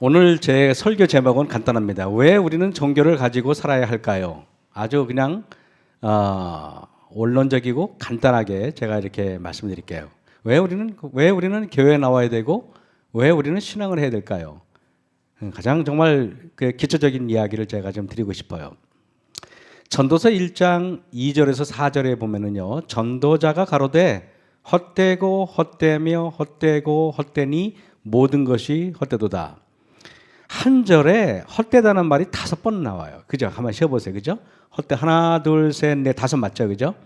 오늘 제 설교 제목은 간단합니다. 왜 우리는 종교를 가지고 살아야 할까요? 아주 그냥 원론적이고 간단하게 제가 이렇게 말씀드릴게요. 왜 우리는 교회에 나와야 되고 왜 우리는 신앙을 해야 될까요? 가장 정말 그 기초적인 이야기를 제가 좀 드리고 싶어요. 전도서 1장 2절에서 4절에 보면은요, 전도자가 가로되 헛되고 헛되며 헛되고 헛되니 모든 것이 헛되도다. 한 절에 헛되다는 말이 5번 나와요. 그죠? 한번 쉬어보세요. 그죠? 헛되 하나, 둘, 셋, 넷, 5 맞죠? 그죠?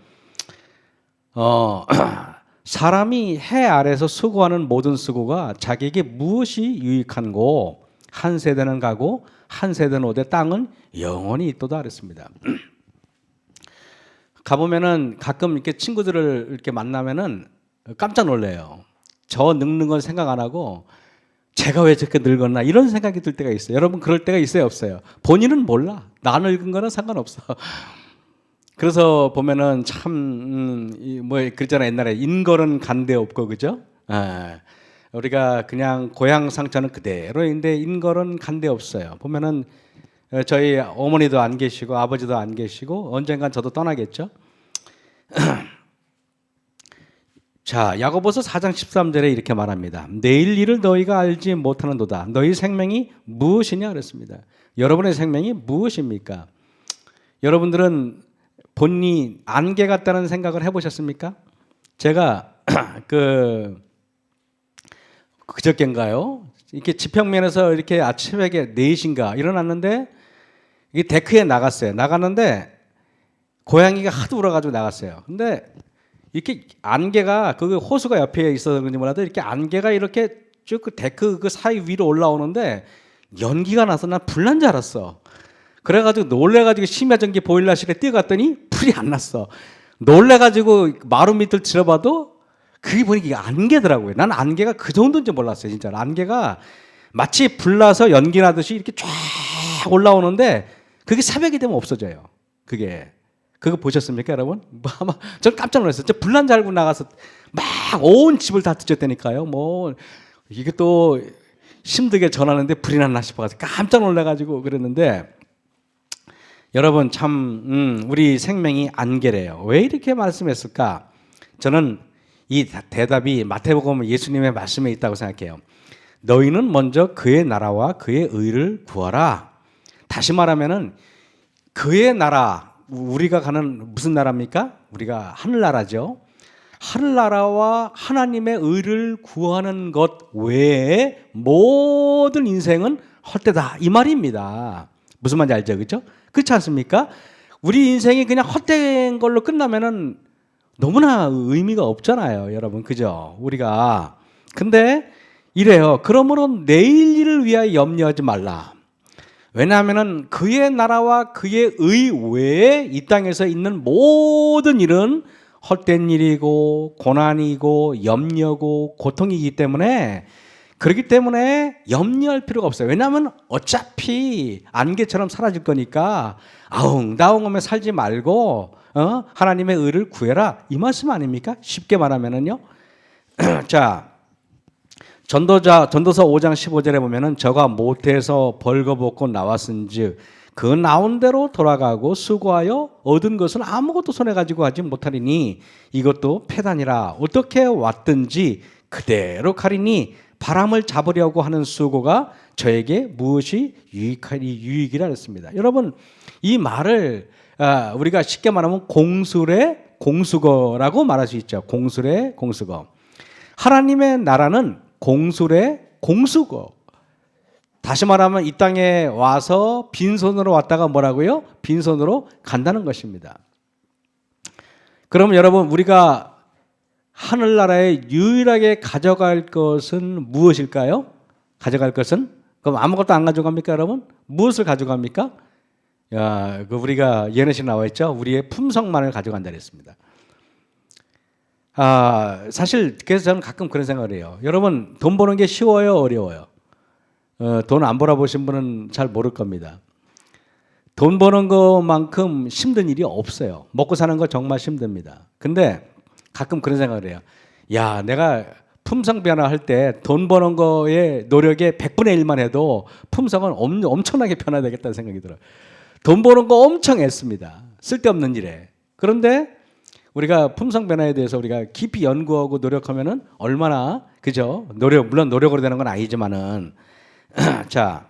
사람이 해 아래서 수고하는 모든 수고가 자기에게 무엇이 유익한고 한 세대는 가고 한 세대는 오되 땅은 영원히 있도다 그랬습니다. 가보면은 가끔 이렇게 친구들을 이렇게 만나면은 깜짝 놀래요. 저 늙는 건 생각 안 하고 제가 왜 저렇게 늙었나 이런 생각이 들 때가 있어요. 여러분 그럴 때가 있어요, 없어요? 본인은 몰라. 나 늙은 거는 상관없어. 그래서 보면은 참 뭐 그랬잖아, 옛날에 인걸은 간데 없고, 그죠? 우리가 그냥 고향 상처는 그대로인데 인걸은 간데 없어요. 보면은 저희 어머니도 안 계시고 아버지도 안 계시고 언젠간 저도 떠나겠죠. 자, 야고보서 4장 13절에 이렇게 말합니다. 내일 일을 너희가 알지 못하는도다. 너희 생명이 무엇이냐 그랬습니다. 여러분의 생명이 무엇입니까? 여러분들은 본인이 안개 같다는 생각을 해보셨습니까? 제가 그저께인가요? 이렇게 지평면에서 이렇게 아침에 4시인가 일어났는데 이게 데크에 나갔어요. 나갔는데 고양이가 하도 울어가지고 나갔어요. 근데 이렇게 안개가 그 호수가 옆에 있어서 그런지 몰라도 이렇게 안개가 이렇게 쭉 그 데크 그 사이 위로 올라오는데 연기가 나서 난 불난 줄 알았어. 그래가지고 놀래가지고 심야전기 보일러실에 뛰어갔더니 불이 안 났어. 놀래가지고 마루 밑을 들어봐도 그게 보니까 안개더라고요. 난 안개가 그 정도인지 몰랐어요. 진짜 안개가 마치 불나서 연기 나듯이 이렇게 쫙 올라오는데 그게 새벽이 되면 없어져요. 그거 보셨습니까, 여러분? 아마 저는 깜짝 놀랐어요. 저 불난 줄 알고 나가서 막 온 집을 다 뒤졌다니까요. 뭐 이게 또 힘들게 전화하는데 불이 났나 싶어가지고 깜짝 놀라가지고 그랬는데, 여러분 참 우리 생명이 안개래요. 왜 이렇게 말씀했을까? 저는 이 대답이 마태복음 예수님의 말씀에 있다고 생각해요. 너희는 먼저 그의 나라와 그의 의를 구하라. 다시 말하면은 그의 나라, 우리가 가는 무슨 나라입니까? 우리가 하늘나라죠. 하늘나라와 하나님의 의를 구하는 것 외에 모든 인생은 헛되다 이 말입니다. 무슨 말인지 알죠? 그렇죠? 그렇지 않습니까? 우리 인생이 그냥 헛된 걸로 끝나면은 너무나 의미가 없잖아요, 여러분. 그죠? 우리가. 근데 이래요. 그러므로 내일 일을 위하여 염려하지 말라. 왜냐하면은 그의 나라와 그의 의 외에 이 땅에서 있는 모든 일은 헛된 일이고 고난이고 염려고 고통이기 때문에, 그렇기 때문에 염려할 필요가 없어요. 왜냐하면 어차피 안개처럼 사라질 거니까 아웅다웅하며 살지 말고 하나님의 의를 구해라 이 말씀 아닙니까? 쉽게 말하면은요. 자, 전도서 5장 15절에 보면은 저가 모태에서 벌거벗고 나왔은즉 그 나온 대로 돌아가고 수고하여 얻은 것은 아무것도 손에 가지고 하지 못하리니 이것도 패단이라. 어떻게 왔든지 그대로 가리니 바람을 잡으려고 하는 수고가 저에게 무엇이 유익이라 했습니다. 여러분 이 말을 우리가 쉽게 말하면 공술의 공수거라고 말할 수 있죠. 공술의 공수거. 하나님의 나라는 공술의 공수거. 다시 말하면 이 땅에 와서 빈손으로 왔다가 뭐라고요? 빈손으로 간다는 것입니다. 그러면 여러분 우리가 하늘나라에 유일하게 가져갈 것은 무엇일까요? 가져갈 것은? 그럼 아무것도 안 가져갑니까, 여러분? 무엇을 가져갑니까? 우리가 예언시 나와 있죠. 우리의 품성만을 가져간다 그랬습니다. 사실 그래서 저는 가끔 그런 생각을 해요. 여러분 돈 버는 게 쉬워요, 어려워요? 돈 안 벌어보신 분은 잘 모를 겁니다. 돈 버는 것만큼 힘든 일이 없어요. 먹고 사는 거 정말 힘듭니다. 근데 가끔 그런 생각을 해요. 야, 내가 품성 변화할 때 돈 버는 거에 노력의 100분의 1만 해도 품성은 엄청나게 변화되겠다는 생각이 들어요. 돈 버는 거 엄청 애씁니다. 쓸데없는 일에. 그런데 우리가 품성 변화에 대해서 우리가 깊이 연구하고 노력하면은 얼마나, 그죠? 물론 노력으로 되는 건 아니지만은 자,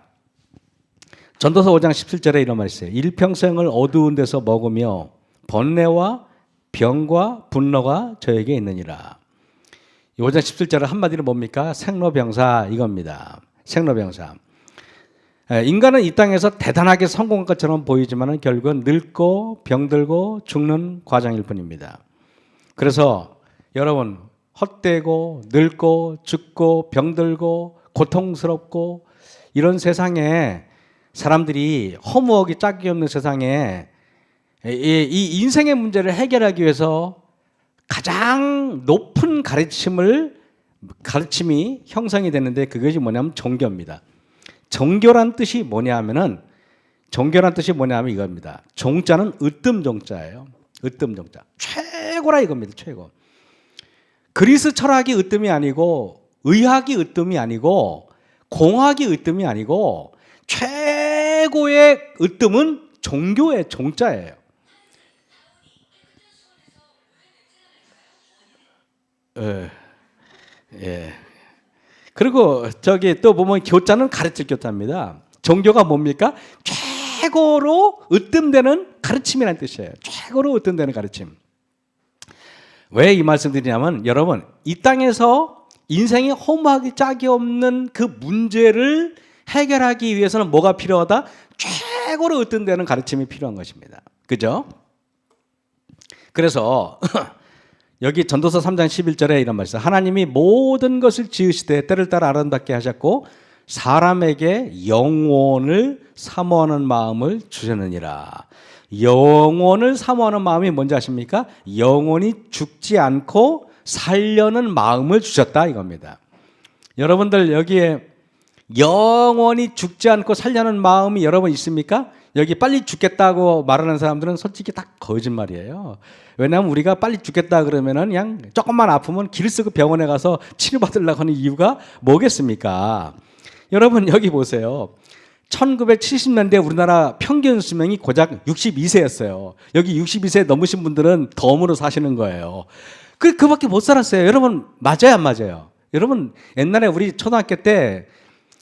전도서 5장 17절에 이런 말이 있어요. 일평생을 어두운 데서 먹으며 번뇌와 병과 분노가 저에게 있느니라. 5장 17절은 한마디로 뭡니까? 생로병사 이겁니다. 생로병사. 인간은 이 땅에서 대단하게 성공한 것처럼 보이지만 결국은 늙고 병들고 죽는 과정일 뿐입니다. 그래서 여러분, 헛되고 늙고 죽고 병들고 고통스럽고 이런 세상에 사람들이 허무하기 짝이 없는 세상에 이 인생의 문제를 해결하기 위해서 가장 높은 가르침이 형성이 되는데 그것이 뭐냐면 종교입니다. 종교란 뜻이 뭐냐면은 이겁니다. 종자는 으뜸종자예요. 으뜸종자. 최고라 이겁니다. 최고. 그리스 철학이 으뜸이 아니고 의학이 으뜸이 아니고 공학이 으뜸이 아니고 최고의 으뜸은 종교의 종자예요. 예. 그리고 저기 또 보면 교자는 가르칠 교자입니다. 종교가 뭡니까? 최고로 으뜸되는 가르침이라는 뜻이에요. 최고로 으뜸되는 가르침. 왜 이 말씀 드리냐면 여러분, 이 땅에서 인생이 허무하기 짝이 없는 그 문제를 해결하기 위해서는 뭐가 필요하다? 최고로 으뜸되는 가르침이 필요한 것입니다. 그죠? 그래서 여기 전도서 3장 11절에 이런 말씀. 하나님이 모든 것을 지으시되 때를 따라 아름답게 하셨고 사람에게 영혼을 사모하는 마음을 주셨느니라. 영혼을 사모하는 마음이 뭔지 아십니까? 영혼이 죽지 않고 살려는 마음을 주셨다 이겁니다. 여러분들 여기에 영원히 죽지 않고 살려는 마음이 여러분 있습니까? 여기 빨리 죽겠다고 말하는 사람들은 솔직히 다 거짓말이에요. 왜냐하면 우리가 빨리 죽겠다 그러면은 그냥 조금만 아프면 길 쓰고 병원에 가서 치료받으려고 하는 이유가 뭐겠습니까? 여러분 여기 보세요. 1970년대 우리나라 평균 수명이 고작 62세였어요. 여기 62세 넘으신 분들은 덤으로 사시는 거예요. 그밖에 못 살았어요. 여러분 맞아요, 안 맞아요? 여러분 옛날에 우리 초등학교 때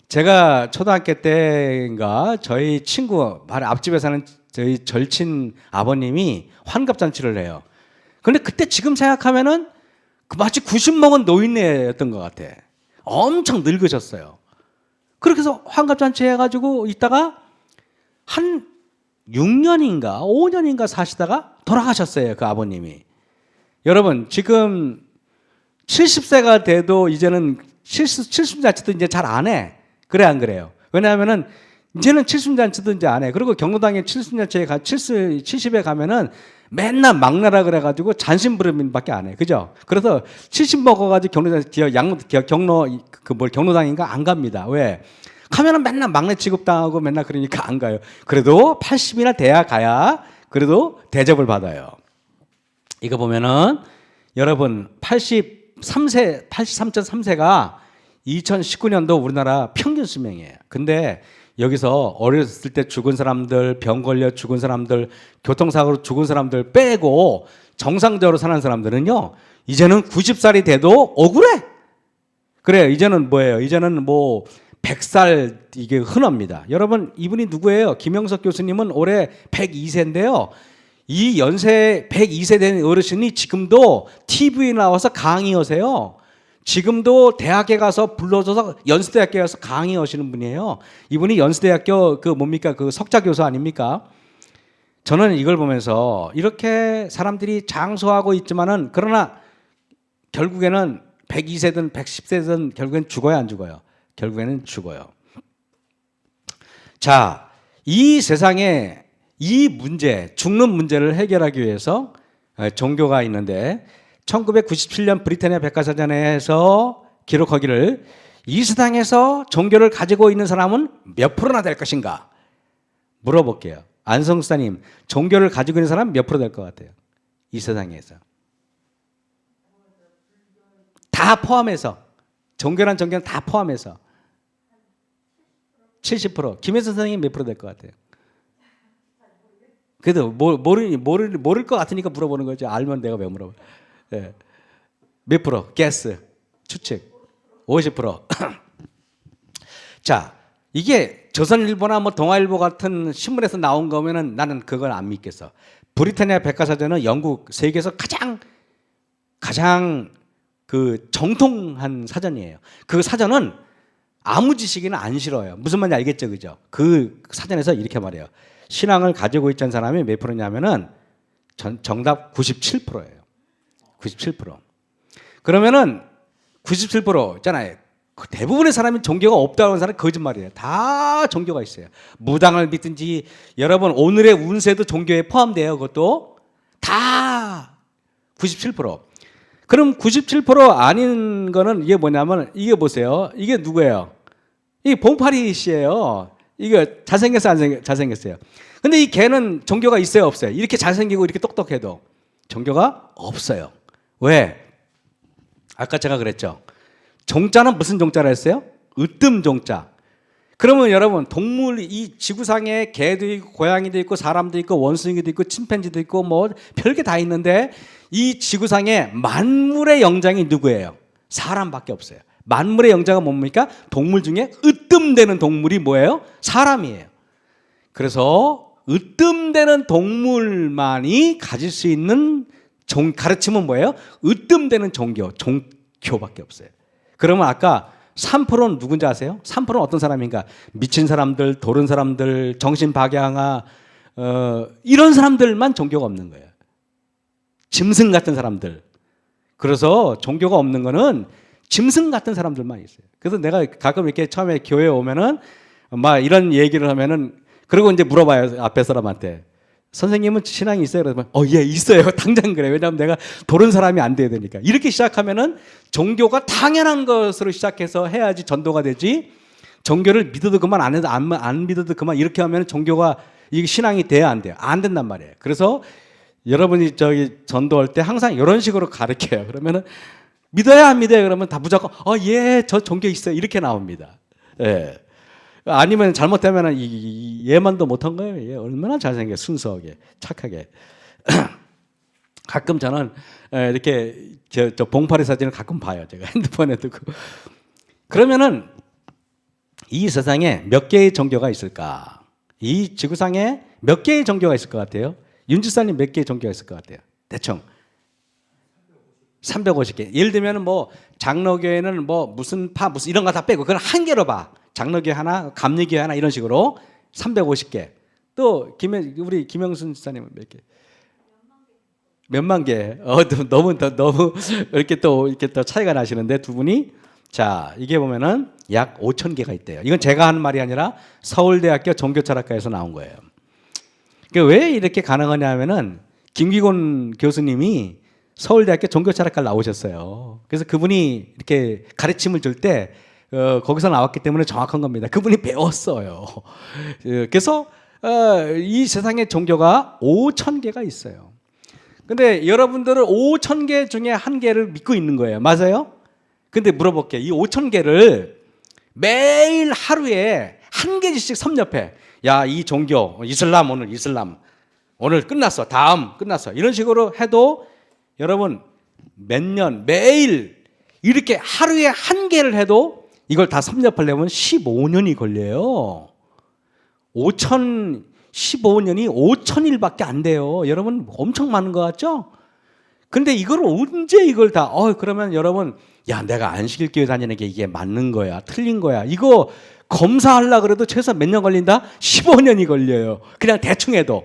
제가 초등학교 때인가 저희 친구 바로 앞집에 사는 저희 절친 아버님이 환갑잔치를 해요. 그런데 그때 지금 생각하면은 마치 90 먹은 노인네였던 것 같아. 엄청 늙으셨어요. 그렇게 해서 환갑잔치 해가지고 있다가 한 6년인가 5년인가 사시다가 돌아가셨어요. 그 아버님이. 여러분 지금 70세가 돼도 이제는 70잔치도 이제 잘 안 해. 그래 안 그래요? 왜냐하면은 이제는 70잔치도 이제 안 해. 그리고 경로당에 70잔치에 70에 가면은 맨날 막나라 그래가지고 잔심부름밖에 안 해. 그죠? 그래서 70 먹어가지고 경로당인가 안 갑니다. 왜? 가면은 맨날 막내 취급당하고 맨날 그러니까 안 가요. 그래도 80이나 돼야 가야 그래도 대접을 받아요. 이거 보면은 여러분 83.3세가 2019년도 우리나라 평균 수명이에요. 근데 여기서 어렸을 때 죽은 사람들, 병 걸려 죽은 사람들, 교통사고로 죽은 사람들 빼고 정상적으로 사는 사람들은요, 이제는 90살이 돼도 억울해. 그래요. 이제는 뭐예요? 이제는 뭐 100살 이게 흔합니다. 여러분 이분이 누구예요? 김영석 교수님은 올해 102세인데요. 이 연세 102세 된 어르신이 지금도 TV에 나와서 강의하세요. 지금도 대학에 가서 불러줘서 연세대학교에 가서 강의하시는 분이에요. 이분이 연세대학교 그 석자 교수 아닙니까? 저는 이걸 보면서 이렇게 사람들이 장수하고 있지만은 그러나 결국에는 102세든 110세든 결국엔 죽어야 안 죽어요? 결국에는 죽어요. 자, 이 세상에 이 문제, 죽는 문제를 해결하기 위해서 종교가 있는데 1997년 브리타니아 백과사전에서 기록하기를 이 세상에서 종교를 가지고 있는 사람은 몇 프로나 될 것인가? 물어볼게요. 안성수사님, 종교를 가지고 있는 사람 몇 프로 될 것 같아요? 이 세상에서. 다 포함해서. 종교란 종교는 다 포함해서 70%. 김혜선 선생님 몇 프로 될 것 같아요? 그래도 모를 것 같으니까 물어보는 거죠. 알면 내가 왜 물어봐. 예. 몇 프로? 게스 추측 50%. 자, 이게 조선일보나 뭐 동아일보 같은 신문에서 나온 거면은 나는 그걸 안 믿겠어. 브리타니아 백과사전은 영국 세계에서 가장 그 정통한 사전이에요. 그 사전은 아무 지식이나 안 실어요. 무슨 말인지 알겠죠, 그죠? 그 사전에서 이렇게 말해요. 신앙을 가지고 있던 사람이 몇 프로냐면은 정답 97%예요. 97%. 그러면은 97% 있잖아요. 대부분의 사람이 종교가 없다고 하는 사람은 거짓말이에요. 다 종교가 있어요. 무당을 믿든지 여러분 오늘의 운세도 종교에 포함돼요. 그것도 다 97%. 그럼 97% 아닌 거는 이게 뭐냐면 이게 보세요. 이게 누구예요? 이게 봉파리 씨예요. 이거 잘생겼어요, 안 잘생겼어요? 근데 이 개는 종교가 있어요, 없어요? 이렇게 잘생기고 이렇게 똑똑해도 종교가 없어요. 왜? 아까 제가 그랬죠. 종자는 무슨 종자라 했어요? 으뜸 종자. 그러면 여러분 동물 이 지구상에 개도 있고 고양이도 있고 사람도 있고 원숭이도 있고 침팬지도 있고 뭐 별게 다 있는데 이 지구상에 만물의 영장이 누구예요? 사람밖에 없어요. 만물의 영장은 뭡니까? 동물 중에 으뜸되는 동물이 뭐예요? 사람이에요. 그래서 으뜸되는 동물만이 가질 수 있는 가르침은 뭐예요? 으뜸되는 종교밖에 없어요. 그러면 아까 3%는 누군지 아세요? 3%는 어떤 사람인가? 미친 사람들, 도른 사람들, 정신박양아 이런 사람들만 종교가 없는 거예요. 짐승 같은 사람들. 그래서 종교가 없는 거는 짐승 같은 사람들만 있어요. 그래서 내가 가끔 이렇게 처음에 교회에 오면은 막 이런 얘기를 하면은 그리고 이제 물어봐요. 앞에 사람한테. 선생님은 신앙이 있어요? 그러면 예, 있어요. 당장 그래. 왜냐하면 내가 도른 사람이 안 돼야 되니까. 이렇게 시작하면은 종교가 당연한 것으로 시작해서 해야지 전도가 되지. 종교를 믿어도 그만 안 해도 안 믿어도 그만 이렇게 하면 종교가 이게 신앙이 돼야 안 돼요. 안 된단 말이에요. 그래서 여러분이 저기 전도할 때 항상 이런 식으로 가르쳐요. 그러면은 믿어야 안 믿어요? 그러면 다 무조건 예, 저 종교 있어요. 이렇게 나옵니다. 예. 아니면 잘못되면 얘만도 못한 거예요. 얘 얼마나 잘생겨 순수하게 착하게. 가끔 저는 이렇게 저 봉파리 사진을 가끔 봐요. 제가 핸드폰에 두고. 그러면은 이 세상에 몇 개의 종교가 있을까? 이 지구상에 몇 개의 종교가 있을 것 같아요? 윤지사님 몇 개의 종교가 있을 것 같아요? 대충 350개. 예를 들면 뭐 장로교회는 뭐 무슨 이런 거 다 빼고 그건 한 개로 봐. 장로교회 하나, 감리교회 하나 이런 식으로 350개. 또 우리 김영순 지사님은 몇 개? 몇만 개. 너무 이렇게 또 차이가 나시는데 두 분이 자 이게 보면은 약 5천 개가 있대요. 이건 제가 하는 말이 아니라 서울대학교 종교철학과에서 나온 거예요. 왜 이렇게 가능하냐면은 김기곤 교수님이 서울대학교 종교철학과를 나오셨어요. 그래서 그분이 이렇게 가르침을 줄 때 거기서 나왔기 때문에 정확한 겁니다. 그분이 배웠어요. 그래서 이 세상에 종교가 5천 개가 있어요. 근데 여러분들은 5천 개 중에 한 개를 믿고 있는 거예요. 맞아요? 근데 물어볼게요. 이 5천 개를 매일 하루에 한 개씩 섭렵해. 야, 이 종교, 이슬람 오늘 끝났어. 다음 끝났어. 이런 식으로 해도 여러분 몇 년 매일 이렇게 하루에 한 개를 해도 이걸 다 섭렵하려면 15년이 걸려요. 15년이 5,000일밖에 안 돼요. 여러분 엄청 많은 것 같죠? 근데 이걸 언제 이걸 다 그러면 여러분 야 내가 안식일 교회 다니는 게 이게 맞는 거야 틀린 거야 이거 검사하려고 그래도 최소 몇 년 걸린다? 15년이 걸려요. 그냥 대충 해도.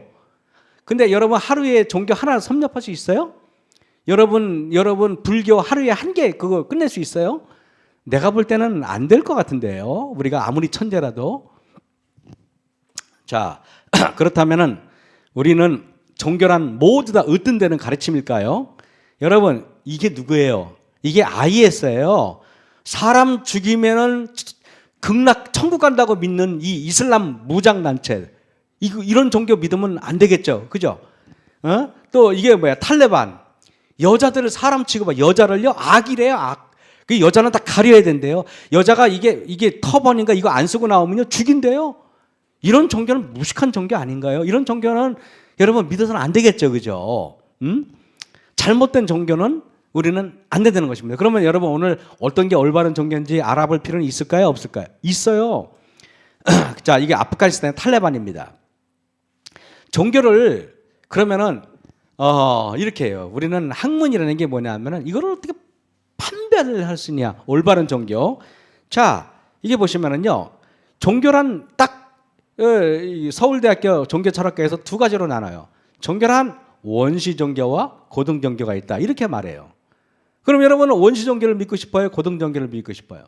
근데 여러분 하루에 종교 하나 섭렵할 수 있어요? 여러분 불교 하루에 한 개 그거 끝낼 수 있어요? 내가 볼 때는 안 될 것 같은데요. 우리가 아무리 천재라도. 자, 그렇다면은 우리는 종교란 모두 다 으뜸되는 가르침일까요? 여러분, 이게 누구예요? 이게 IS예요. 사람 죽이면은 천국 간다고 믿는 이 이슬람 무장단체. 이런 종교 믿으면 안 되겠죠. 그죠? 또 이게 뭐야? 탈레반. 여자들을 사람 취급하 여자를요? 악이래요, 악. 그 여자는 다 가려야 된대요. 여자가 이게 터번인가 이거 안 쓰고 나오면요 죽인대요. 이런 종교는 무식한 종교 아닌가요? 이런 종교는 여러분 믿어서는 안 되겠죠, 그죠? 잘못된 종교는 우리는 안 된다는 것입니다. 그러면 여러분 오늘 어떤 게 올바른 종교인지 알아볼 필요는 있을까요, 없을까요? 있어요. 자, 이게 아프가니스탄의 탈레반입니다. 종교를 그러면은 이렇게 해요. 우리는 학문이라는 게 뭐냐면은 이거를 어떻게 판별을 할 수 있냐? 올바른 종교. 자, 이게 보시면은요. 종교란 딱 서울대학교 종교철학과에서 두 가지로 나눠요. 종교란 원시 종교와 고등 종교가 있다. 이렇게 말해요. 그럼 여러분은 원시 종교를 믿고 싶어요? 고등 종교를 믿고 싶어요?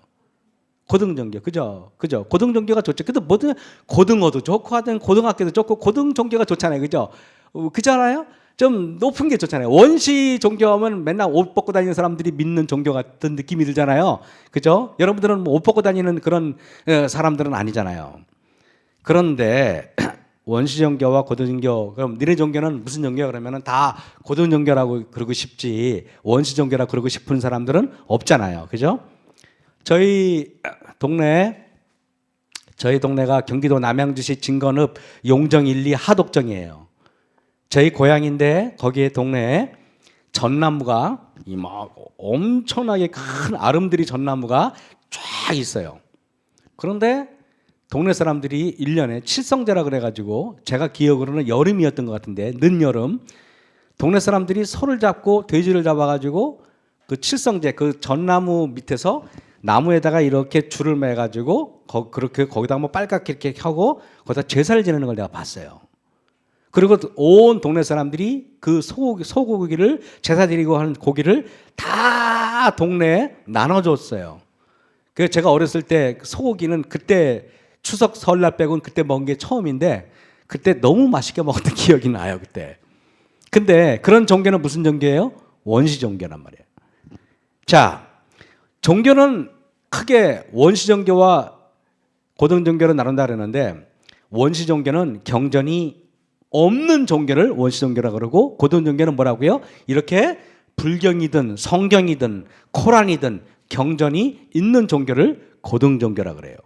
고등 종교. 그죠? 고등 종교가 좋죠. 근데 뭐든 고등어도 좋고 하든 고등학교도 좋고 고등 종교가 좋잖아요. 그죠? 그잖아요? 좀 높은 게 좋잖아요. 원시 종교하면 맨날 옷 벗고 다니는 사람들이 믿는 종교 같은 느낌이 들잖아요. 그죠? 여러분들은 뭐 옷 벗고 다니는 그런 사람들은 아니잖아요. 그런데 원시 종교와 고등 종교, 그럼 너네 종교는 무슨 종교야? 그러면은 다 고등 종교라고 그러고 싶지 원시 종교라고 그러고 싶은 사람들은 없잖아요. 그죠? 저희 동네가 경기도 남양주시 진건읍 용정 1, 2 하독정이에요. 저희 고향인데 거기에 동네에 전나무가 이 막 엄청나게 큰 아름드리 전나무가 쫙 있어요. 그런데 동네 사람들이 1년에 칠성제라 그래가지고 제가 기억으로는 여름이었던 것 같은데 늦여름 동네 사람들이 소를 잡고 돼지를 잡아가지고 그 칠성제 그 전나무 밑에서 나무에다가 이렇게 줄을 매가지고 그렇게 거기다 뭐 빨갛게 이렇게 하고 거기다 제사를 지내는 걸 내가 봤어요. 그리고 온 동네 사람들이 그 소고기를 제사 드리고 하는 고기를 다 동네에 나눠줬어요. 그래서 제가 어렸을 때 소고기는 그때 추석 설날 빼고는 그때 먹은 게 처음인데 그때 너무 맛있게 먹었던 기억이 나요 그때. 근데 그런 종교는 무슨 종교예요? 원시 종교란 말이에요. 자, 종교는 크게 원시 종교와 고등 종교로 나눈다 그러는데 원시 종교는 경전이 없는 종교를 원시 종교라고 그러고 고등 종교는 뭐라고요? 이렇게 불경이든 성경이든 코란이든 경전이 있는 종교를 고등 종교라고 그래요.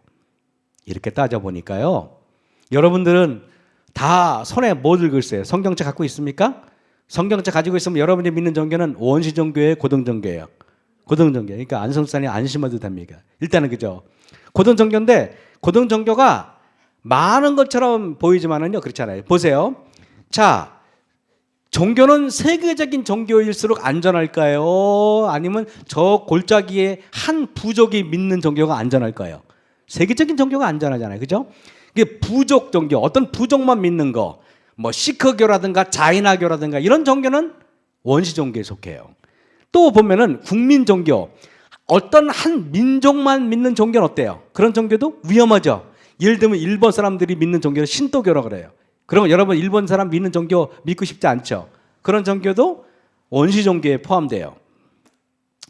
이렇게 따져보니까요. 여러분들은 다 손에 뭐 들고 있어요? 성경책 갖고 있습니까? 성경책 가지고 있으면 여러분이 믿는 종교는 원시 종교예요? 고등 종교예요? 고등 종교. 그러니까 안성수산이 안심해도 됩니까? 일단은 그죠. 고등 종교인데 고등 종교가 많은 것처럼 보이지만은요 그렇잖아요. 보세요. 자, 종교는 세계적인 종교일수록 안전할까요? 아니면 저 골짜기에 한 부족이 믿는 종교가 안전할까요? 세계적인 종교가 안전하잖아요. 그죠? 이게 부족 종교, 어떤 부족만 믿는 거, 뭐 시크교라든가 자이나교라든가 이런 종교는 원시 종교에 속해요. 또 보면은 국민 종교, 어떤 한 민족만 믿는 종교는 어때요? 그런 종교도 위험하죠. 예를 들면 일본 사람들이 믿는 종교를 신도교라고 그래요. 그러면 여러분 일본 사람 믿는 종교 믿고 싶지 않죠? 그런 종교도 원시 종교에 포함돼요.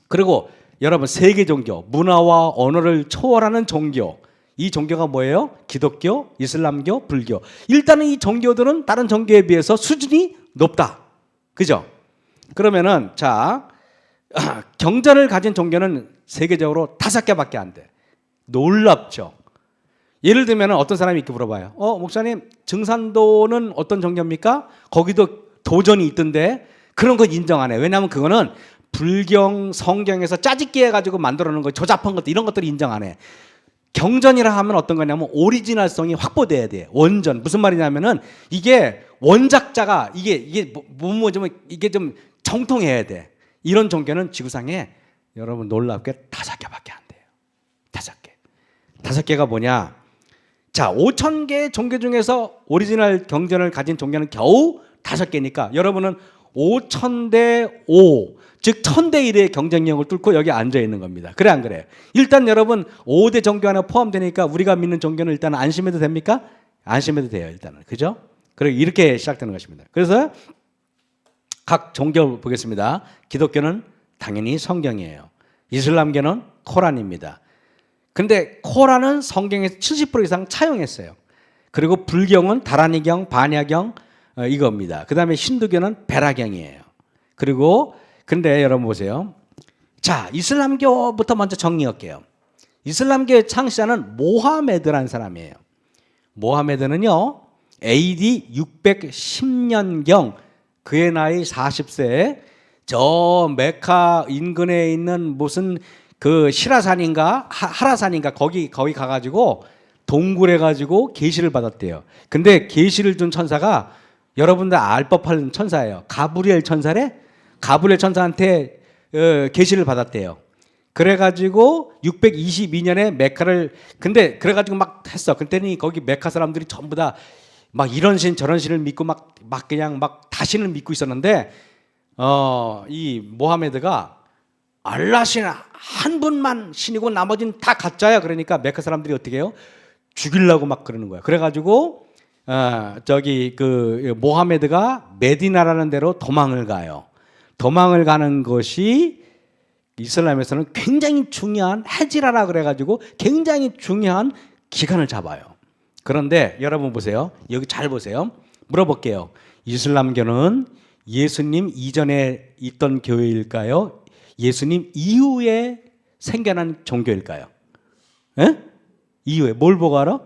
그리고 여러분 세계 종교, 문화와 언어를 초월하는 종교. 이 종교가 뭐예요? 기독교, 이슬람교, 불교. 일단은 이 종교들은 다른 종교에 비해서 수준이 높다. 그죠? 그러면은 자, 경전을 가진 종교는 세계적으로 5개밖에 안 돼. 놀랍죠? 예를 들면 어떤 사람이 이렇게 물어봐요. 목사님, 증산도는 어떤 종교입니까? 거기도 도전이 있던데 그런 거 인정 안 해. 왜냐하면 그거는 불경, 성경에서 짜집기 해가지고 만들어 놓은 거, 조잡한 것들, 이런 것들을 인정 안 해. 경전이라 하면 어떤 거냐면 오리지널성이 확보돼야 돼. 원전. 무슨 말이냐면은 이게 원작자가 이게 좀 정통해야 돼. 이런 종교는 지구상에 여러분 놀랍게 5개밖에 안 돼요. 5개. 5개가 뭐냐? 자, 5,000개의 종교 중에서 오리지널 경전을 가진 종교는 겨우 5개니까 여러분은 5,000대 5, 즉 1,000대 1의 경쟁력을 뚫고 여기 앉아 있는 겁니다. 그래 안 그래요? 일단 여러분 5대 종교 안에 포함되니까 우리가 믿는 종교는 일단 안심해도 됩니까? 안심해도 돼요. 일단은. 그죠? 그리고 이렇게 시작되는 것입니다. 그래서 각 종교 보겠습니다. 기독교는 당연히 성경이에요. 이슬람교는 코란입니다. 근데 코란은 성경에서 70% 이상 차용했어요. 그리고 불경은 다라니경, 반야경 이겁니다. 그 다음에 힌두교는 베라경이에요. 그리고 근데 여러분 보세요. 자, 이슬람교부터 먼저 정리할게요. 이슬람교의 창시자는 모하메드라는 사람이에요. 모하메드는요, AD 610년경 그의 나이 40세에 저 메카 인근에 있는 무슨 그 시라산인가 하라산인가 거기 가가지고 동굴해 가지고 계시를 받았대요. 근데 계시를 준 천사가 여러분들 알 법한 천사예요. 가브리엘 천사래? 가브리엘 천사한테 계시를 받았대요. 그래가지고 622년에 메카를 근데 그래가지고 막 했어. 그랬더니 거기 메카 사람들이 전부 다 막 이런 신 저런 신을 믿고 막 그냥 막 다신을 믿고 있었는데 이 모하메드가 알라 신 한 분만 신이고 나머지는 다 가짜야. 그러니까 메카 사람들이 어떻게 해요? 죽이려고 막 그러는 거야. 그래가지고 저기 그 모하메드가 메디나라는 데로 도망을 가요. 도망을 가는 것이 이슬람에서는 굉장히 중요한 헤지라라 그래가지고 굉장히 중요한 기간을 잡아요. 그런데 여러분 보세요. 여기 잘 보세요. 물어볼게요. 이슬람교는 예수님 이전에 있던 교회일까요? 예수님 이후에 생겨난 종교일까요? 에? 이후에 뭘 보고 알아?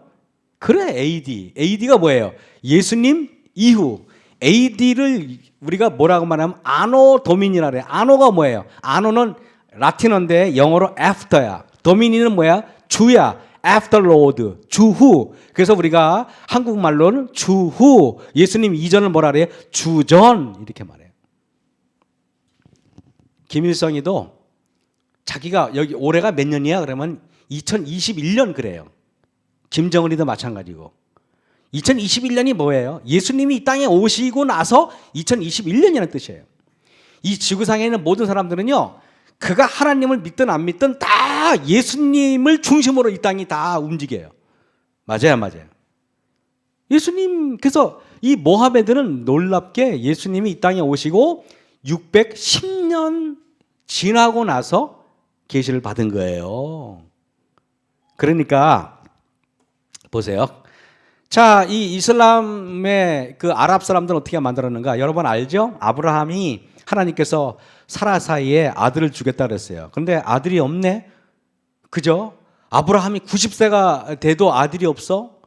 그래, AD. AD가 뭐예요? 예수님 이후. AD를 우리가 뭐라고 말하면 아노 도미니라 그래. 아노가 뭐예요? 아노는 라틴어인데 영어로 after야. 도미니는 뭐야? 주야. after Lord. 주후. 그래서 우리가 한국말로는 주후. 예수님 이전을 뭐라 그래요? 주전. 이렇게 말해요. 김일성이도 자기가 여기 올해가 몇 년이야? 그러면 2021년 그래요. 김정은이도 마찬가지고. 2021년이 뭐예요? 예수님이 이 땅에 오시고 나서 2021년이라는 뜻이에요. 이 지구상에 있는 모든 사람들은요, 그가 하나님을 믿든 안 믿든 다 예수님을 중심으로 이 땅이 다 움직여요. 맞아요, 맞아요. 예수님, 그래서 이 모하메드는 놀랍게 예수님이 이 땅에 오시고 610년 지나고 나서 계시를 받은 거예요. 그러니까 보세요. 자, 이 이슬람의 그 아랍 사람들은 어떻게 만들었는가? 여러분 알죠? 아브라함이 하나님께서 사라 사이에 아들을 주겠다 그랬어요. 그런데 아들이 없네? 그죠? 아브라함이 90세가 돼도 아들이 없어?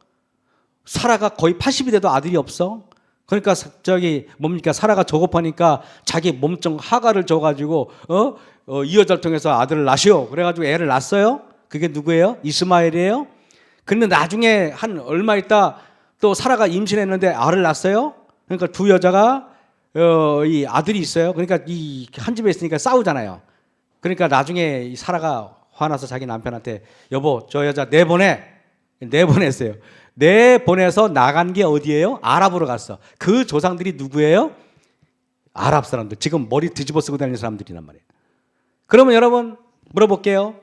사라가 거의 80이 돼도 아들이 없어? 그러니까 저기 뭡니까? 사라가 조급하니까 자기 몸종 하가를 줘가지고 이 여자를 통해서 아들을 낳으시오. 그래가지고 애를 낳았어요. 그게 누구예요? 이스마엘이에요. 근데 나중에 한 얼마 있다 또 사라가 임신했는데 알을 낳았어요. 그러니까 두 여자가 이 아들이 있어요. 그러니까 이 한 집에 있으니까 싸우잖아요. 그러니까 나중에 이 사라가 화나서 자기 남편한테 여보 저 여자 내보냈어요. 내보내서 나간 게 어디예요? 아랍으로 갔어. 그 조상들이 누구예요? 아랍 사람들. 지금 머리 뒤집어 쓰고 다니는 사람들이란 말이에요. 그러면 여러분 물어볼게요.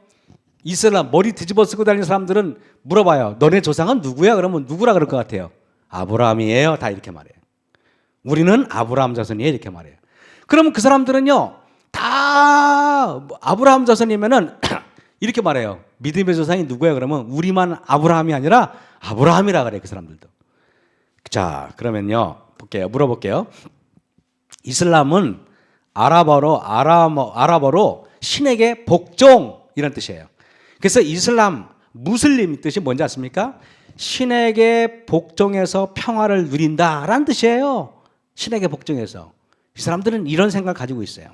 이슬람 머리 뒤집어 쓰고 다니는 사람들은 물어봐요. 너네 조상은 누구야? 그러면 누구라 그럴 것 같아요? 아브라함이에요. 다 이렇게 말해요. 우리는 아브라함 자손이에요. 이렇게 말해요. 그러면 그 사람들은요. 다 아브라함 자손이면은 이렇게 말해요. 믿음의 조상이 누구야? 그러면 우리만 아브라함이 아니라 아브라함이라 그래. 그 사람들도. 자, 그러면요. 물어볼게요. 이슬람은 아랍어로 신에게 복종 이런 뜻이에요. 그래서 이슬람 무슬림 뜻이 뭔지 아십니까? 신에게 복종해서 평화를 누린다라는 뜻이에요. 신에게 복종해서. 이 사람들은 이런 생각을 가지고 있어요.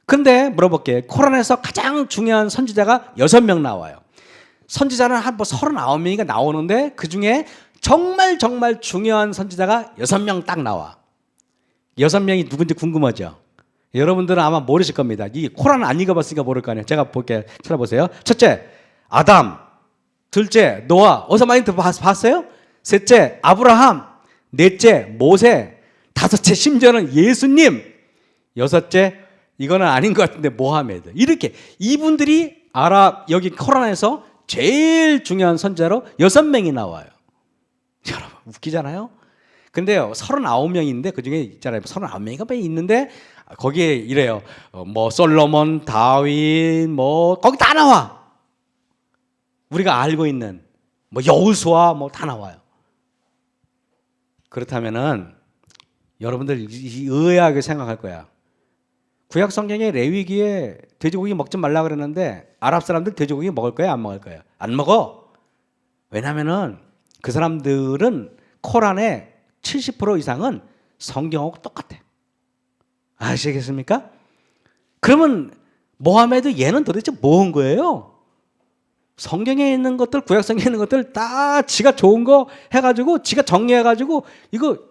근데 물어볼게요. 코란에서 가장 중요한 선지자가 6명 나와요. 선지자는 한 39명이 나오는데 그중에 정말 중요한 선지자가 6명 딱 나와. 6명이 누군지 궁금하죠? 여러분들은 아마 모르실 겁니다. 이 코란을 안 읽어봤으니까 모를 거 아니에요. 제가 볼게요. 찾아보세요. 첫째, 아담. 둘째, 노아. 어디서 많이 봤어요? 셋째, 아브라함. 넷째, 모세. 다섯째, 심지어는 예수님. 여섯째, 이거는 아닌 것 같은데 모하메드. 이렇게 이분들이 여기 코란에서 제일 중요한 선지자로 6명이 나와요. 여러분 웃기잖아요. 근데요 39명인데 그중에 있잖아요 39명이가 왜 있는데 거기에 이래요. 뭐 솔로몬, 다윗 뭐 거기 다 나와. 우리가 알고 있는 뭐 여호수아 뭐 다 나와요. 그렇다면은 여러분들 의아하게 생각할 거야. 구약 성경에 레위기에 돼지고기 먹지 말라 그랬는데 아랍 사람들 돼지고기 먹을 거야, 안 먹을 거야? 안 먹어. 왜냐면은 그 사람들은 코란의 70% 이상은 성경하고 똑같아. 아시겠습니까? 그러면 모하메드 얘는 도대체 뭐 한 거예요? 성경에 있는 것들, 구약 성경에 있는 것들 다 지가 좋은 거 해가지고 지가 정리해가지고 이거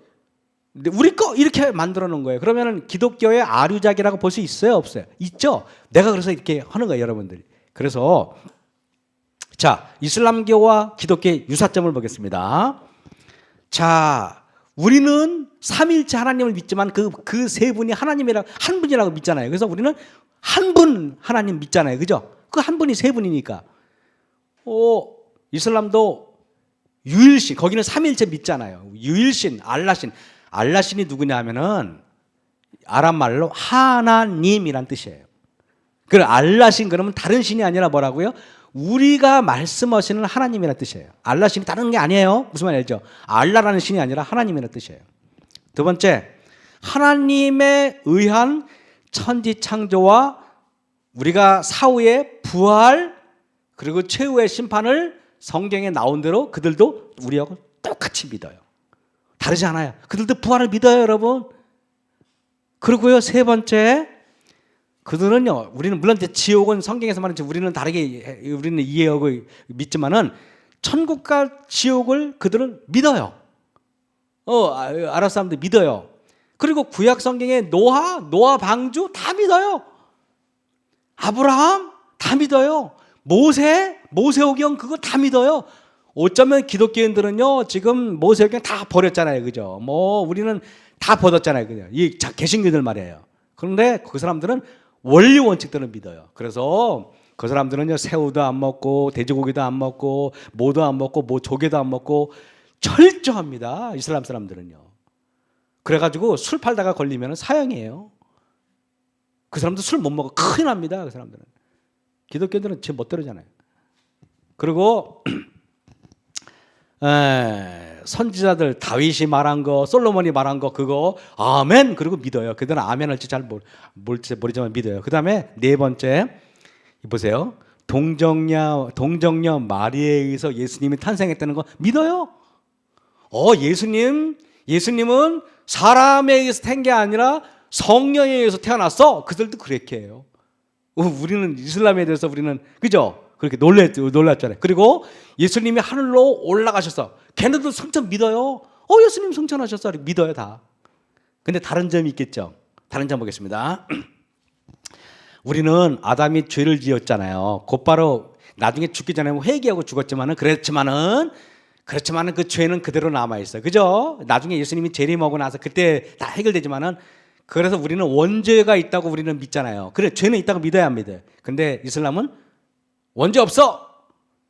우리 거 이렇게 만들어 놓은 거예요. 그러면 기독교의 아류작이라고 볼 수 있어요, 없어요? 있죠. 내가 그래서 이렇게 하는 거예요, 여러분들이. 그래서 자, 이슬람교와 기독교의 유사점을 보겠습니다. 자, 우리는 삼일체 하나님을 믿지만 그 세 분이 하나님이라고 한 분이라고 믿잖아요. 그래서 우리는 한 분 하나님 믿잖아요, 그죠? 그 한 분이 세 분이니까. 이슬람도 유일신, 거기는 삼일체 믿잖아요. 유일신, 알라신. 알라신이 누구냐 하면은 아랍 말로 하나님이란 뜻이에요. 그 알라신 그러면 다른 신이 아니라 뭐라고요? 우리가 말씀하시는 하나님이란 뜻이에요. 알라신이 다른 게 아니에요. 무슨 말인지 알죠? 알라라는 신이 아니라 하나님이란 뜻이에요. 두 번째, 하나님에 의한 천지 창조와 우리가 사후의 부활 그리고 최후의 심판을 성경에 나온 대로 그들도 우리하고 똑같이 믿어요. 다르지 않아요. 그들도 부활을 믿어요, 여러분. 그리고요, 세 번째, 그들은요, 우리는 물론 이제 지옥은 성경에서 말하는 우리는 다르게 우리는 이해하고 믿지만은 천국과 지옥을 그들은 믿어요. 아랍 사람들 믿어요. 그리고 구약 성경의 노아 방주 다 믿어요. 아브라함 다 믿어요. 모세오경 그거 다 믿어요. 어쩌면 기독교인들은요 지금 모세오경 다 버렸잖아요, 그죠? 우리는 다 버렸잖아요, 그죠? 이 개신교들 말이에요. 그런데 그 사람들은 원리 원칙들을 믿어요. 그래서 그 사람들은요 새우도 안 먹고 돼지고기도 안 먹고 모도 안 먹고 조개도 안 먹고 철저합니다. 이슬람 사람들은요. 그래가지고 술 팔다가 걸리면 사형이에요. 그 사람들 술 못 먹어 큰일 납니다. 그 사람들은. 기독교인들은 제 멋대로잖아요. 그리고 선지자들 다윗이 말한 거, 솔로몬이 말한 거 그거 아멘 그리고 믿어요. 그들은 아멘 할지 잘 모르지만 믿어요. 그 다음에 네 번째 보세요. 동정녀 마리아에 의해서 예수님이 탄생했다는 거 믿어요. 예수님은 사람에 의해서 태어난 게 아니라 성령에 의해서 태어났어. 그들도 그렇게 해요. 우리는 이슬람에 대해서 우리는 그죠? 그렇게 놀랐잖아요. 그리고 예수님이 하늘로 올라가셔서 걔네도 성천 믿어요. 예수님 성천하셨어. 믿어요 다. 근데 다른 점이 있겠죠. 다른 점 보겠습니다. 우리는 아담이 죄를 지었잖아요. 곧바로 나중에 죽기 전에 회개하고 죽었지만은 그렇지만은 그 죄는 그대로 남아 있어요. 그죠? 나중에 예수님이 재림하고 나서 그때 다 해결되지만은 그래서 우리는 원죄가 있다고 우리는 믿잖아요. 그래, 죄는 있다고 믿어야 합니다. 근데 이슬람은 원죄 없어.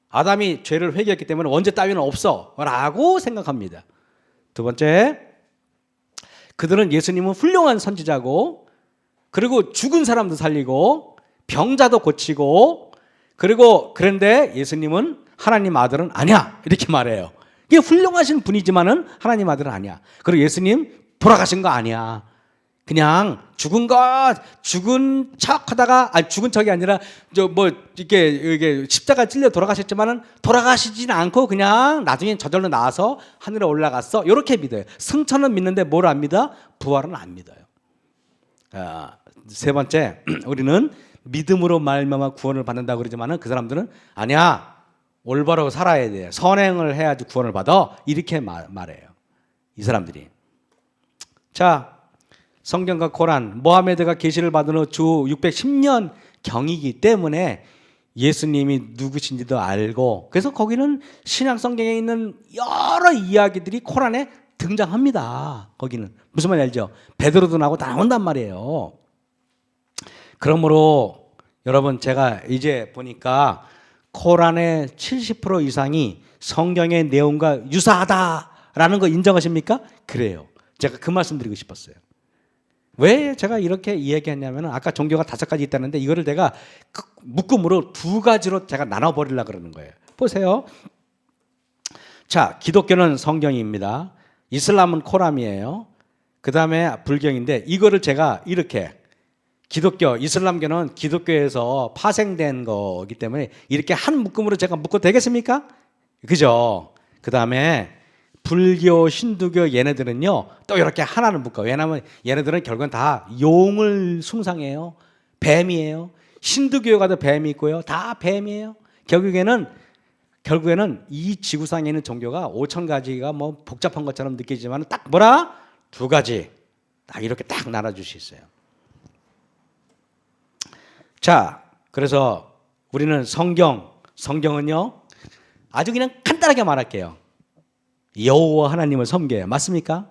아담이 죄를 회개했기 때문에 원죄 따위는 없어 라고 생각합니다. 두 번째, 그들은 예수님은 훌륭한 선지자고 그리고 죽은 사람도 살리고 병자도 고치고 그런데 예수님은 하나님 아들은 아니야 이렇게 말해요. 이게 훌륭하신 분이지만은 하나님 아들은 아니야. 그리고 예수님 돌아가신 거 아니야. 그냥 죽은 척하다가 죽은 척이 아니라 이게 십자가 찔려 돌아가셨지만은 돌아가시지는 않고 그냥 나중에 저절로 나와서 하늘에 올라갔어. 이렇게 믿어요. 승천은 믿는데 뭘 안 믿어? 부활은 안 믿어요. 세 번째, 우리는 믿음으로 말미암아 구원을 받는다고 그러지만은 그 사람들은 아니야. 올바로 살아야 돼. 선행을 해야지 구원을 받아. 이렇게 말해요. 이 사람들이. 자, 성경과 코란, 모하메드가 계시를 받은 후 주 610년 경이기 때문에 예수님이 누구신지도 알고 그래서 거기는 신약 성경에 있는 여러 이야기들이 코란에 등장합니다. 거기는 무슨 말인지 알죠? 베드로도 나오고 다 나온단 말이에요. 그러므로 여러분 제가 이제 보니까 코란의 70% 이상이 성경의 내용과 유사하다라는 거 인정하십니까? 그래요. 제가 그 말씀 드리고 싶었어요. 왜 제가 이렇게 이야기했냐면 아까 종교가 5가지 있다는데 이거를 내가 묶음으로 2가지로 제가 나눠버리려고 그러는 거예요. 보세요. 자, 기독교는 성경입니다. 이슬람은 코란이에요. 그 다음에 불경인데 이거를 제가 이렇게 기독교, 이슬람교는 기독교에서 파생된 거기 때문에 이렇게 한 묶음으로 제가 묶어도 되겠습니까? 그죠? 그 다음에 불교, 신두교 얘네들은요 또 이렇게 하나를 묶어. 왜냐하면 얘네들은 결국은 다 용을 숭상해요. 뱀이에요. 신두교에 가도 뱀이 있고요. 다 뱀이에요. 결국에는 이 지구상에 있는 종교가 5천 가지가 뭐 복잡한 것처럼 느끼지만 딱 뭐라? 두 가지. 딱 이렇게 딱 나눠줄 수 있어요. 자, 그래서 우리는 성경은요 아주 그냥 간단하게 말할게요. 여호와 하나님을 섬겨요. 맞습니까?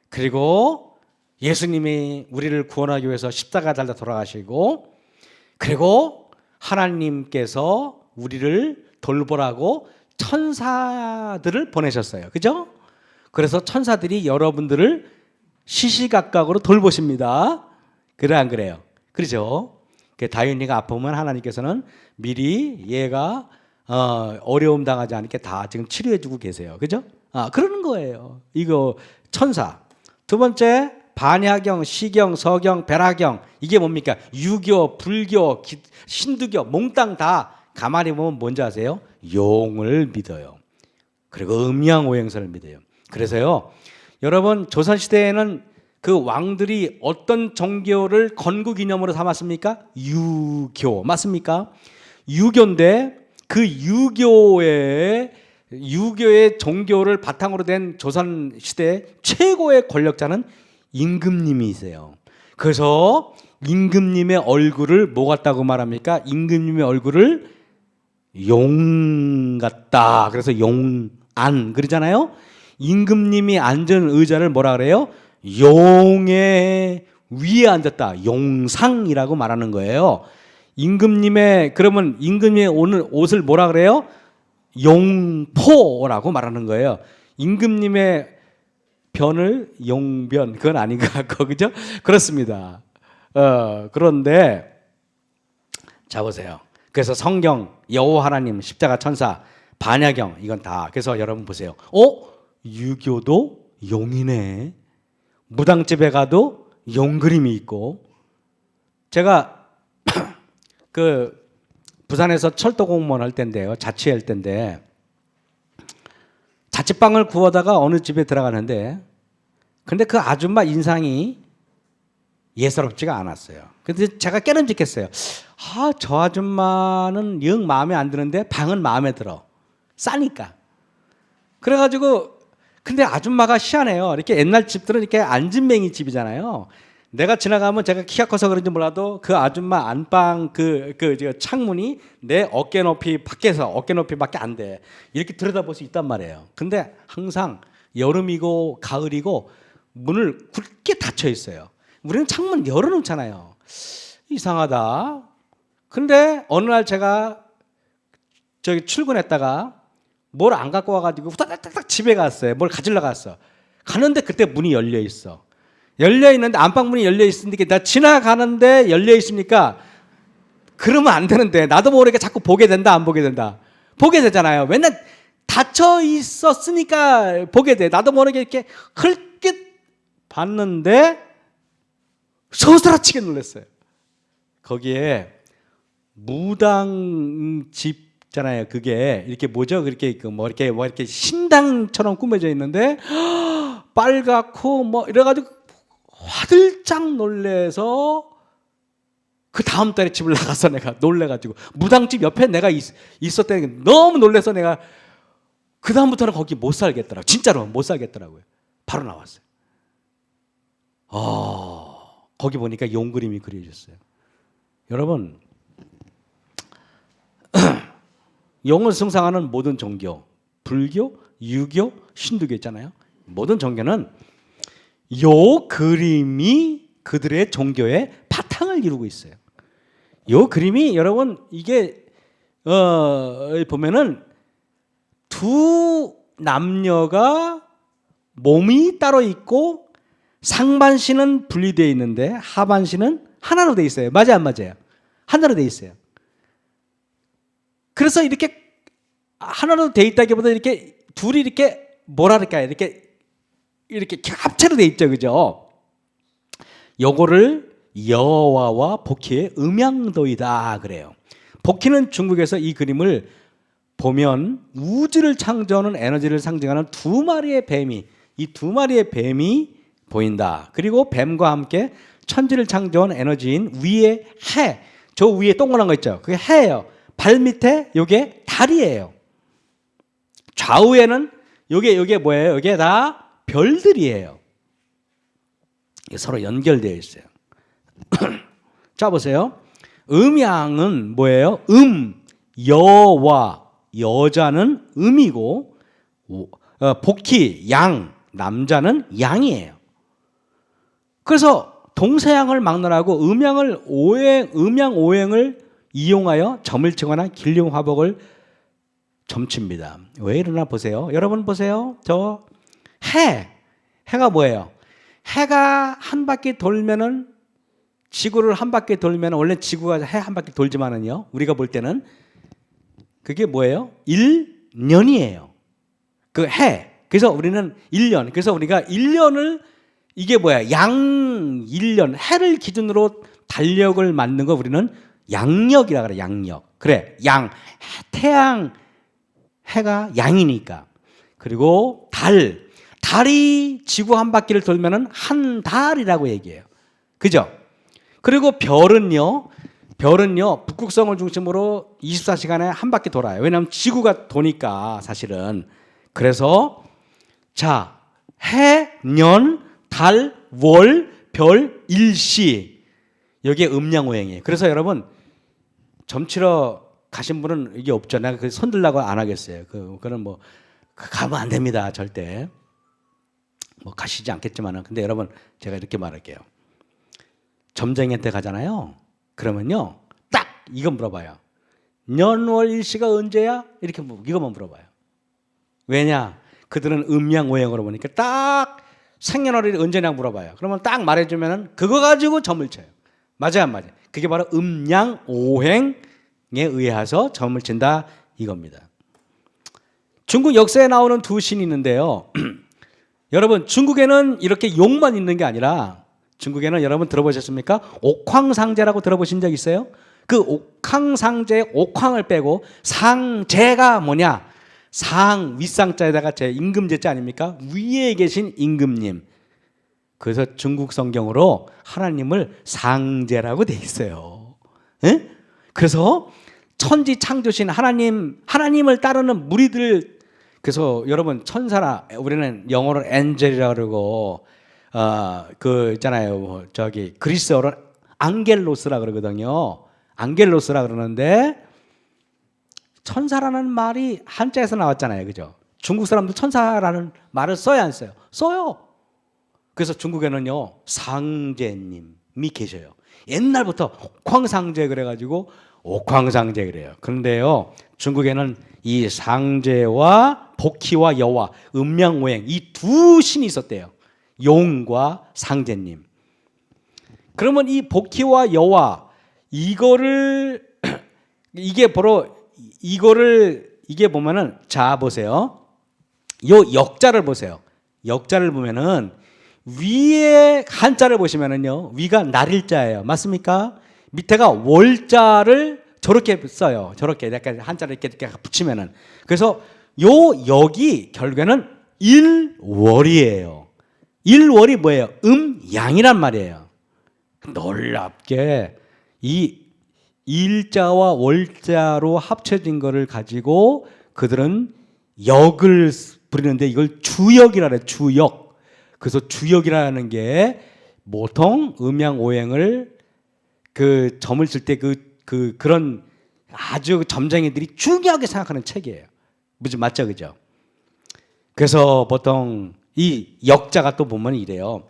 그리고 예수님이 우리를 구원하기 위해서 십자가 달려 돌아가시고, 그리고 하나님께서 우리를 돌보라고 천사들을 보내셨어요. 그죠? 그래서 천사들이 여러분들을 시시각각으로 돌보십니다. 그래 안 그래요? 그렇죠? 다윤이가 아프면 하나님께서는 미리 얘가 어려움 당하지 않게 다 지금 치료해주고 계세요. 그죠? 그러는 거예요. 이거 천사. 두 번째 반야경, 시경, 서경, 베라경. 이게 뭡니까? 유교, 불교, 신두교 몽땅 다 가만히 보면 뭔지 아세요? 용을 믿어요. 그리고 음양오행설을 믿어요. 그래서요 여러분 조선시대에는 그 왕들이 어떤 종교를 건국기념으로 삼았습니까? 유교. 맞습니까? 유교인데 그 유교의 종교를 바탕으로 된 조선시대 최고의 권력자는 임금님이세요. 그래서 임금님의 얼굴을 뭐 같다고 말합니까? 임금님의 얼굴을 용 같다. 그래서 용안 그러잖아요. 임금님이 앉은 의자를 뭐라 그래요? 용의 위에 앉았다. 용상이라고 말하는 거예요. 그러면 임금님의 오늘 옷을 뭐라 그래요? 용포라고 말하는 거예요. 임금님의 변을 용변, 그건 아닌 것 같고, 그죠? 그렇습니다. 그런데 자 보세요. 그래서 성경, 여호와 하나님, 십자가 천사, 반야경 이건 다. 그래서 여러분 보세요. 유교도 용이네. 무당집에 가도 용 그림이 있고. 제가 그 부산에서 철도 공무원 할 때인데요. 자취할 때인데 자취방을 구하다가 어느 집에 들어가는데 근데 그 아줌마 인상이 예사롭지가 않았어요. 근데 제가 깨름직했어요. 저 아줌마는 영 마음에 안 드는데 방은 마음에 들어. 싸니까. 그래가지고 근데 아줌마가 희한해요. 이렇게 옛날 집들은 이렇게 앉은맹이 집이잖아요. 내가 지나가면 제가 키가 커서 그런지 몰라도 그 아줌마 안방 그 창문이 내 어깨 높이 밖에서 어깨 높이밖에 안 돼. 이렇게 들여다볼 수 있단 말이에요. 근데 항상 여름이고 가을이고 문을 굳게 닫혀 있어요. 우리는 창문 열어놓잖아요. 이상하다. 근데 어느 날 제가 저기 출근했다가 뭘 안 갖고 와가지고 후다닥 집에 갔어요. 뭘 가지러 갔어. 가는데 그때 문이 열려 있어. 열려 있는데 안방 문이 열려 있으니까 나 지나가는데 열려 있으니까 그러면 안 되는데 나도 모르게 자꾸 보게 된다 안 보게 된다. 보게 되잖아요. 맨날 닫혀 있었으니까 보게 돼. 나도 모르게 이렇게 흘끗 봤는데 소스라치게 놀랐어요. 거기에 무당집 잖아요. 그게 이렇게 뭐죠? 이렇게 신당처럼 꾸며져 있는데 빨갛고 뭐 이래가지고 화들짝 놀래서 그 다음 달에 집을 나가서 내가 놀래가지고 무당집 옆에 내가 있었다는 게 너무 놀래서 내가 그 다음부터는 거기 못 살겠더라고. 진짜로 못 살겠더라고요. 바로 나왔어요. 거기 보니까 용 그림이 그려졌어요. 여러분. 용을 숭상하는 모든 종교, 불교, 유교, 신두교 있잖아요. 모든 종교는 요 그림이 그들의 종교의 바탕을 이루고 있어요. 요 그림이 여러분 이게 보면은 두 남녀가 몸이 따로 있고 상반신은 분리되어 있는데 하반신은 하나로 되어 있어요. 맞아요, 안 맞아요? 하나로 되어 있어요. 그래서 이렇게 하나로 돼 있다기보다 이렇게 둘이 이렇게 뭐랄까 이렇게 합체로 돼 있죠, 그죠? 요거를 여와와 복희의 음양도이다 그래요. 복희는 중국에서 이 그림을 보면 우주를 창조하는 에너지를 상징하는 두 마리의 뱀이, 이 두 마리의 뱀이 보인다. 그리고 뱀과 함께 천지를 창조한 에너지인 위에 해, 저 위에 동그란 거 있죠, 그게 해예요. 발 밑에 요게 달이에요. 좌우에는 요게 뭐예요? 요게 다 별들이에요. 서로 연결되어 있어요. 자 보세요. 음양은 뭐예요? 여와 여자는 음이고, 복희 양, 남자는 양이에요. 그래서 동서양을 막론하고 음양 오행을 이용하여 점을 치거나 길령 화복을 점칩니다. 왜 이러나 보세요. 여러분 보세요. 저 해가 뭐예요? 해가 한 바퀴 돌면은, 지구를 한 바퀴 돌면, 원래 지구가 해 한 바퀴 돌지만은요, 우리가 볼 때는 그게 뭐예요? 1년이에요. 그 해. 그래서 우리는 1년. 그래서 우리가 1년을, 이게 뭐야? 양 1년. 해를 기준으로 달력을 만든 거 우리는 양력이라 그래. 양력. 그래. 양. 태양, 해가 양이니까. 그리고 달이 지구 한 바퀴를 돌면은 한 달이라고 얘기해요. 그죠? 그리고 별은요, 북극성을 중심으로 24시간에 한 바퀴 돌아요. 왜냐하면 지구가 도니까 사실은. 그래서 자, 해, 년, 달, 월, 별, 일시, 여기에 음양오행이에요. 그래서 여러분 점치러 가신 분은 이게 없죠. 내가 그 손들라고 안 하겠어요. 그거는 뭐 가면 안 됩니다. 절대. 뭐 가시지 않겠지만은. 근데 여러분 제가 이렇게 말할게요. 점쟁이한테 가잖아요. 그러면요, 딱 이거 물어봐요. 년월일시가 언제야? 이렇게 이거만 물어봐요. 왜냐? 그들은 음양오행으로 보니까 딱 생년월일이 언제냐 물어봐요. 그러면 딱 말해주면은 그거 가지고 점을 쳐요. 맞아요, 안 맞아요? 그게 바로 음양오행에 의해서 점을 친다 이겁니다. 중국 역사에 나오는 두 신이 있는데요. 여러분 중국에는 이렇게 용만 있는 게 아니라, 중국에는 여러분 들어보셨습니까? 옥황상제라고 들어보신 적 있어요? 그 옥황상제의 옥황을 빼고 상제가 뭐냐? 윗상자에다가 제 임금제자 아닙니까? 위에 계신 임금님. 그래서 중국 성경으로 하나님을 상제라고 돼 있어요. 에? 그래서 천지 창조신 하나님을 따르는 무리들. 그래서 여러분 천사라, 우리는 영어로 엔젤이라고 그러고, 그 있잖아요, 저기 그리스어로 앙겔로스라 그러거든요. 앙겔로스라 그러는데, 천사라는 말이 한자에서 나왔잖아요, 그죠? 중국 사람도 천사라는 말을 써야 안 써요? 써요. 그래서 중국에는요 상제님이 계셔요. 옛날부터 옥황상제 그래가지고 옥황상제 그래요. 그런데요 중국에는 이 상제와 복희와 여와, 음양오행, 이 두 신이 있었대요. 용과 상제님. 그러면 이 복희와 여와, 이거를 이게 바로 이게 보면은, 자 보세요. 요 역자를 보세요. 역자를 보면은 위에 한자를 보시면은요, 위가 날일자예요. 맞습니까? 밑에가 월자를 저렇게 써요. 저렇게 약간 한자를 이렇게 붙이면은. 그래서 요 역이 결국에는 일월이에요. 일월이 뭐예요? 음양이란 말이에요. 놀랍게 이 일자와 월자로 합쳐진 거를 가지고 그들은 역을 부리는데, 이걸 주역이라 그래요. 주역. 그래서 주역이라는 게 보통 음양오행을 그 점을 칠 때 그런 아주 점쟁이들이 중요하게 생각하는 책이에요. 무슨 맞죠, 그죠? 그래서 보통 이 역자가 또 보면 이래요.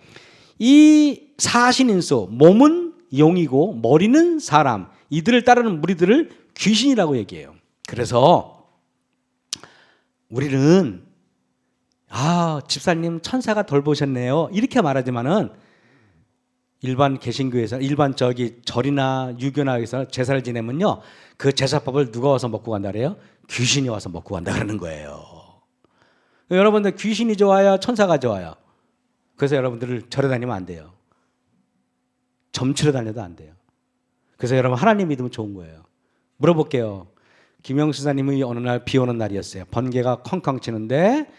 이 사신인수, 몸은 용이고 머리는 사람, 이들을 따르는 무리들을 귀신이라고 얘기해요. 그래서 우리는 집사님 천사가 돌보셨네요 이렇게 말하지만은, 일반 개신교에서, 일반 저기 절이나 유교나에서 제사를 지내면요, 그 제사법을 누가 와서 먹고 간다 그래요? 귀신이 와서 먹고 간다 그러는 거예요. 여러분들 귀신이 좋아요, 천사가 좋아요? 그래서 여러분들 절에 다니면 안 돼요. 점치러 다녀도 안 돼요. 그래서 여러분 하나님 믿으면 좋은 거예요. 물어볼게요. 김영수 사님이 어느 날 비 오는 날이었어요. 번개가 쾅쾅 치는데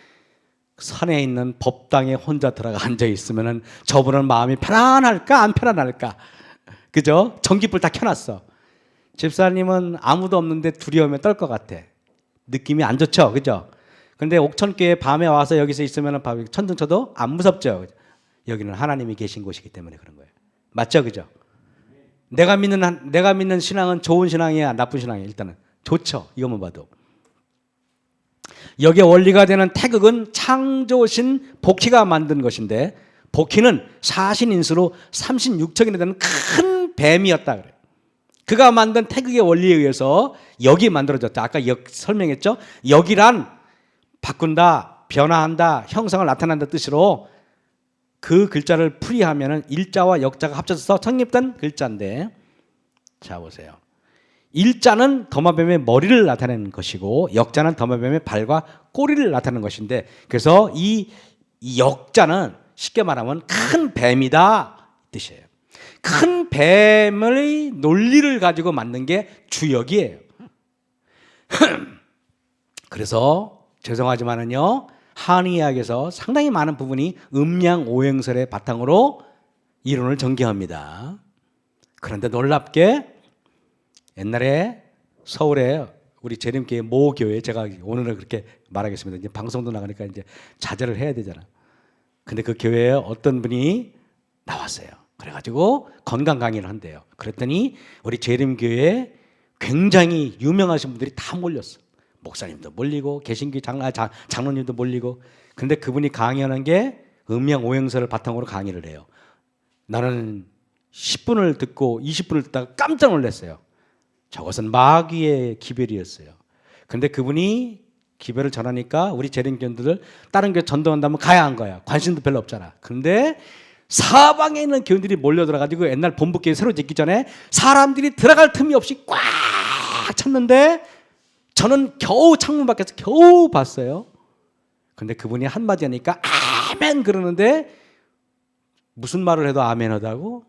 산에 있는 법당에 혼자 들어가 앉아 있으면은 저분은 마음이 편안할까 안 편안할까? 그죠? 전기불 다 켜놨어. 집사님은 아무도 없는데 두려우면 떨 것 같아. 느낌이 안 좋죠, 그죠? 근데 옥천교회 밤에 와서 여기서 있으면은 천둥 쳐도 안 무섭죠. 여기는 하나님이 계신 곳이기 때문에 그런 거예요. 맞죠, 그죠? 내가 믿는 신앙은 좋은 신앙이야, 나쁜 신앙이야. 일단은 좋죠. 이것만 봐도. 여기에 원리가 되는 태극은 창조신 복희가 만든 것인데, 복희는 사신인수로 36척이나 되는 큰 뱀이었다 그래요. 그가 만든 태극의 원리에 의해서 역이 만들어졌다. 아까 역 설명했죠. 역이란 바꾼다, 변화한다, 형성을 나타낸다 뜻으로 그 글자를 풀이하면은 일자와 역자가 합쳐져서 성립된 글자인데, 자 보세요. 일자는 더마뱀의 머리를 나타내는 것이고 역자는 더마뱀의 발과 꼬리를 나타내는 것인데, 그래서 이 역자는 쉽게 말하면 큰 뱀이다 뜻이에요. 큰 뱀의 논리를 가지고 만든 게 주역이에요. 그래서 죄송하지만은요, 한의학에서 상당히 많은 부분이 음양오행설의 바탕으로 이론을 전개합니다. 그런데 놀랍게 옛날에 서울에 우리 재림교회 모 교회, 제가 오늘은 그렇게 말하겠습니다. 이제 방송도 나가니까 이제 자제를 해야 되잖아. 근데 그 교회에 어떤 분이 나왔어요. 그래가지고 건강 강의를 한대요. 그랬더니 우리 재림교회에 굉장히 유명하신 분들이 다 몰렸어. 목사님도 몰리고 개신교 장로님도 몰리고. 근데 그분이 강의하는 게 음양오행설을 바탕으로 강의를 해요. 나는 10분을 듣고 20분을 듣다가 깜짝 놀랐어요. 저것은 마귀의 기별이었어요. 근데 그분이 기별을 전하니까 우리 재림교인들 다른 교회 전도한다면 가야 한 거야. 관심도 별로 없잖아. 근데 사방에 있는 교인들이 몰려들어가지고 옛날 본부교회 새로 짓기 전에 사람들이 들어갈 틈이 없이 꽉 찼는데 저는 겨우 창문 밖에서 겨우 봤어요. 근데 그분이 한마디 하니까 아멘 그러는데 무슨 말을 해도 아멘 하다고?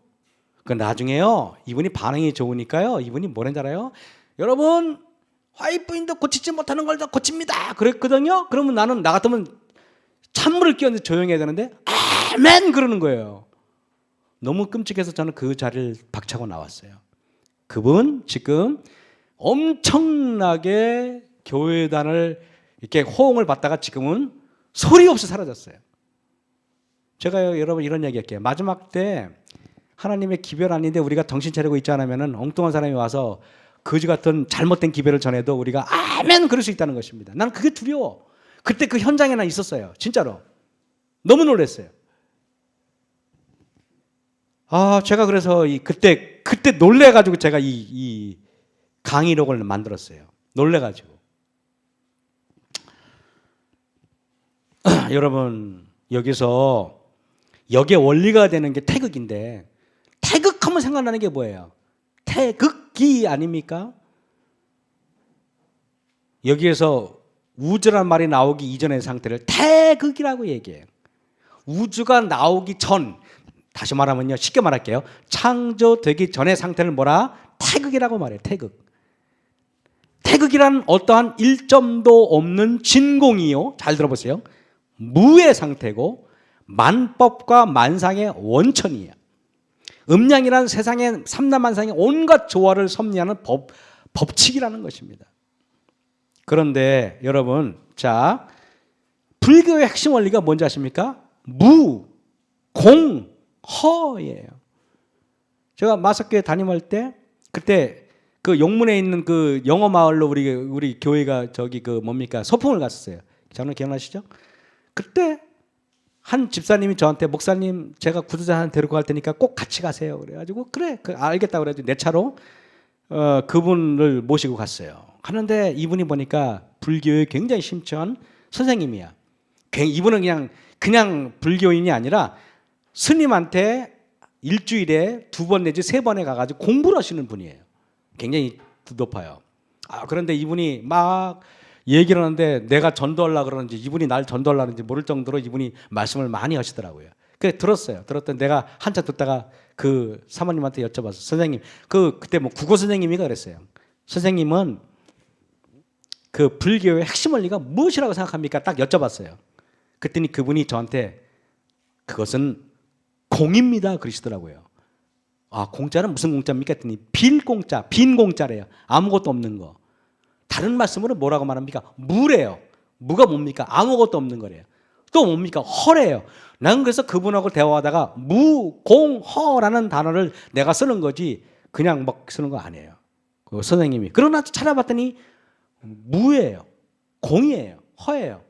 그 나중에요, 이분이 반응이 좋으니까요, 이분이 뭐라는지 알아요? 여러분, 화이트부인도 고치지 못하는 걸 다 고칩니다 그랬거든요. 그러면 나는 나 같으면 찬물을 끼얹는데 조용히 해야 되는데 아멘 그러는 거예요. 너무 끔찍해서 저는 그 자리를 박차고 나왔어요. 그분 지금 엄청나게 교회단을 이렇게 호응을 받다가 지금은 소리 없이 사라졌어요. 제가 여러분 이런 얘기 할게요. 마지막 때 하나님의 기별 아닌데 우리가 정신 차리고 있지 않으면 엉뚱한 사람이 와서 거지 같은 잘못된 기별을 전해도 우리가 아멘 그럴 수 있다는 것입니다. 난 그게 두려워. 그때 그 현장에 난 있었어요. 진짜로. 너무 놀랐어요. 제가 그래서 그때 놀래가지고 제가 이 강의록을 만들었어요. 놀래가지고. 여러분, 여기서 역의 원리가 되는 게 태극인데, 태극하면 생각나는 게 뭐예요? 태극기 아닙니까? 여기에서 우주란 말이 나오기 이전의 상태를 태극이라고 얘기해요. 우주가 나오기 전, 다시 말하면요, 쉽게 말할게요. 창조되기 전의 상태를 뭐라? 태극이라고 말해요. 태극. 태극이란 어떠한 일점도 없는 진공이요. 잘 들어보세요. 무의 상태고 만법과 만상의 원천이에요. 음양이란 세상의 삼라만상의 온갖 조화를 섭리하는 법칙이라는 것입니다. 그런데 여러분, 자, 불교의 핵심 원리가 뭔지 아십니까? 무, 공, 허예요. 제가 마석교회 담임할 때 그때 그 용문에 있는 그 영어 마을로 우리 교회가 저기 그 뭡니까 소풍을 갔었어요. 장로 기억나시죠? 그때 한 집사님이 저한테 목사님 제가 구두자 한 데리고 갈 테니까 꼭 같이 가세요. 그래가지고 그래 알겠다 그래가지고 내 차로 그분을 모시고 갔어요. 하는데 이분이 보니까 불교에 굉장히 심취한 선생님이야. 이분은 그냥 불교인이 아니라 스님한테 일주일에 2번 내지 3번에 가가지고 공부를 하시는 분이에요. 굉장히 높아요. 그런데 이분이 막 얘기를 하는데 내가 전도하려고 그러는지 이분이 날 전도하려는지 모를 정도로 이분이 말씀을 많이 하시더라고요. 그래 들었어요. 들었더니 내가 한참 듣다가 그 사모님한테 여쭤봤어. 선생님, 그때 뭐 국어 선생님이가 그랬어요. 선생님은 그 불교의 핵심 원리가 무엇이라고 생각합니까? 딱 여쭤봤어요. 그랬더니 그분이 저한테 그것은 공입니다 그러시더라고요. 아, 공짜는 무슨 공짜입니까? 했더니 빌공짜, 빈 공짜래요. 아무것도 없는 거. 다른 말씀으로 뭐라고 말합니까? 무래요. 무가 뭡니까? 아무것도 없는 거래요. 또 뭡니까? 허래요. 난 그래서 그분하고 대화하다가 무공허라는 단어를 내가 쓰는 거지 그냥 막 쓰는 거 아니에요. 그 선생님이. 그러나 찾아봤더니 무예요. 공이에요. 허예요.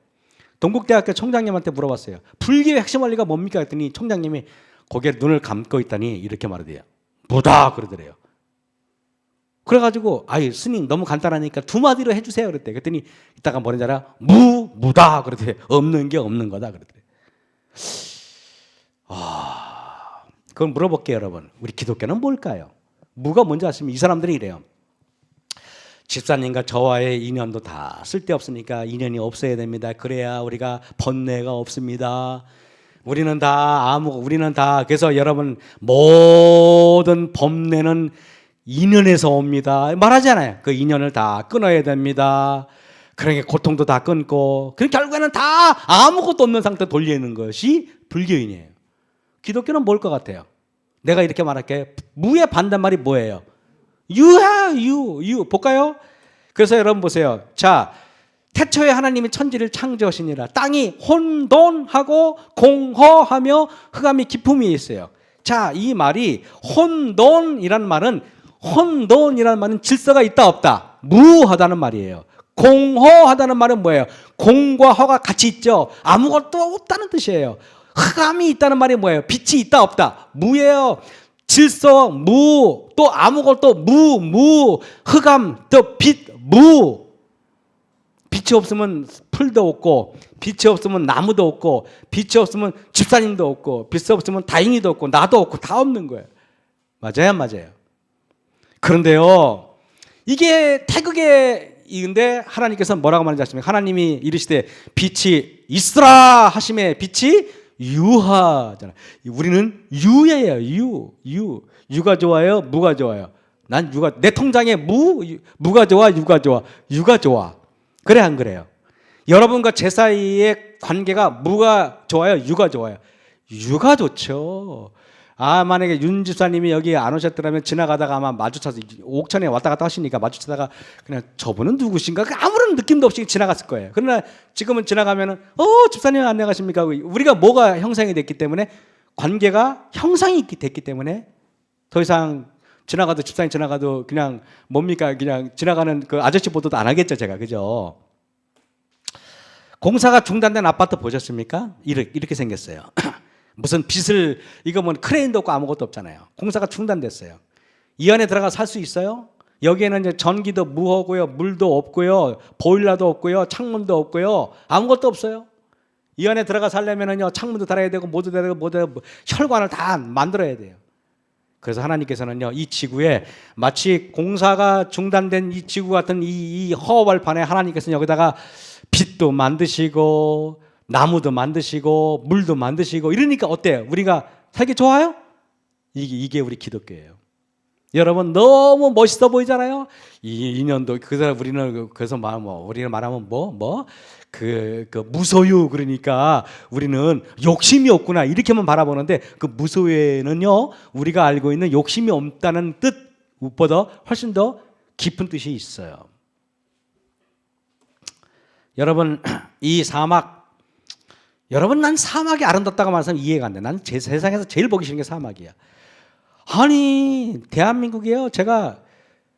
동국대학교 총장님한테 물어봤어요. 불교의 핵심 원리가 뭡니까? 했더니 총장님이 고개를 눈을 감고 있다니 이렇게 말하대요. 무다 그러더래요. 그래가지고 아이 스님 너무 간단하니까 두 마디로 해주세요 그랬대. 그랬더니 이따가 뭐라는지 알아? 무다 그러더래. 없는 게 없는 거다 그러더래. 그럼 물어볼게요 여러분. 우리 기독교는 뭘까요? 무가 뭔지 아시면 이 사람들이 이래요. 집사님과 저와의 인연도 다 쓸데없으니까 인연이 없어야 됩니다. 그래야 우리가 번뇌가 없습니다. 우리는 다 그래서 여러분 모든 범뇌는 인연에서 옵니다. 말하잖아요. 그 인연을 다 끊어야 됩니다. 그러니까 고통도 다 끊고 결국에는 다 아무것도 없는 상태 돌리는 것이 불교인이에요. 기독교는 뭘 것 같아요? 내가 이렇게 말할게. 무의 반대말이 뭐예요? 유야 유 볼까요? 그래서 여러분 보세요. 자, 태초에 하나님이 천지를 창조하시니라. 땅이 혼돈하고 공허하며 흑암이 깊음이 있어요. 자, 이 말이 혼돈이란 말은 질서가 있다 없다? 무하다는 말이에요. 공허하다는 말은 뭐예요? 공과 허가 같이 있죠. 아무것도 없다는 뜻이에요. 흑암이 있다는 말이 뭐예요? 빛이 있다 없다? 무예요. 질서 무, 또 아무것도 무, 흑암, 또 빛, 무. 빛이 없으면 풀도 없고, 빛이 없으면 나무도 없고, 빛이 없으면 집사님도 없고, 빛이 없으면 다잉이도 없고, 나도 없고, 다 없는 거예요. 맞아요, 안 맞아요? 그런데요, 이게 태극의 이인데 하나님께서 뭐라고 말하는지 아십니까? 하나님이 이르시되 빛이 있으라 하심에 빛이 유하잖아. 우리는 유예요. 유가 좋아요, 무가 좋아요. 난 유가, 내 통장에 무가 좋아, 유가 좋아. 그래 안 그래요? 여러분과 제 사이의 관계가 무가 좋아요, 유가 좋아요? 유가 좋죠. 아, 만약에 윤 집사님이 여기 안 오셨더라면 지나가다가 아마 마주쳐서 옥천에 왔다 갔다 하시니까 마주치다가 그냥 저분은 누구신가? 아무런 느낌도 없이 지나갔을 거예요. 그러나 지금은 지나가면은 집사님 안녕하십니까? 우리가 뭐가 형성이 됐기 때문에 관계가 형성이 됐기 때문에 더 이상 지나가도 집사님 지나가도 그냥 뭡니까? 그냥 지나가는 그 아저씨 보도도 안 하겠죠, 제가. 그죠? 공사가 중단된 아파트 보셨습니까? 이렇게 생겼어요. 무슨 빚을, 이거 뭐 크레인도 없고 아무것도 없잖아요. 공사가 중단됐어요. 이 안에 들어가 살 수 있어요? 여기에는 이제 전기도 무허고요, 물도 없고요, 보일러도 없고요, 창문도 없고요, 아무것도 없어요. 이 안에 들어가 살려면은요, 창문도 달아야 되고, 모두 달아야 되고, 혈관을 다 만들어야 돼요. 그래서 하나님께서는요, 이 지구에 마치 공사가 중단된 이 지구 같은 이 허허벌판에 하나님께서는 여기다가 빛도 만드시고, 나무도 만드시고 물도 만드시고 이러니까 어때요? 우리가 살기 좋아요? 이게 우리 기독교예요. 여러분 너무 멋있어 보이잖아요. 이 인연도 우리는 그래서 우리가 말하면 그 무소유 그러니까 우리는 욕심이 없구나 이렇게만 바라보는데 그 무소유에는요 우리가 알고 있는 욕심이 없다는 뜻보다 훨씬 더 깊은 뜻이 있어요. 여러분 이 사막 여러분 난 사막이 아름답다고 말하면 이해가 안 돼. 난 제 세상에서 제일 보기 싫은 게 사막이야. 아니 대한민국이요. 제가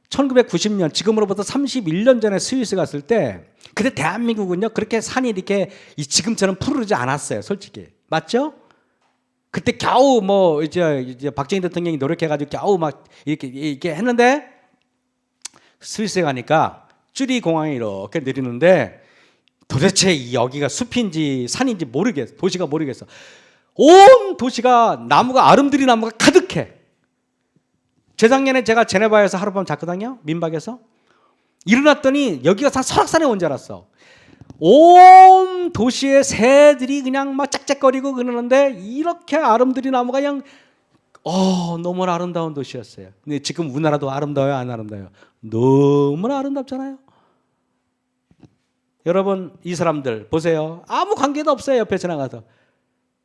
1990년 지금으로부터 31년 전에 스위스 갔을 때 그때 대한민국은요 그렇게 산이 이렇게 지금처럼 푸르지 않았어요. 솔직히 맞죠? 그때 겨우 이제 박정희 대통령이 노력해가지고 겨우 막 이렇게 했는데 스위스에 가니까 쭈리 공항에 이렇게 내리는데 도대체 여기가 숲인지 산인지 모르겠어. 도시가 모르겠어. 온 도시가 나무가 아름드리 나무가 가득해. 재작년에 제가 제네바에서 하룻밤 잤거든요. 민박에서. 일어났더니 여기가 다 설악산에 온 줄 알았어. 온 도시의 새들이 그냥 막 짝짝거리고 그러는데 이렇게 아름드리 나무가 그냥 너무나 아름다운 도시였어요. 근데 지금 우리나라도 아름다워요, 안 아름다워요? 너무나 아름답잖아요. 여러분 이 사람들 보세요. 아무 관계도 없어요. 옆에 지나가서.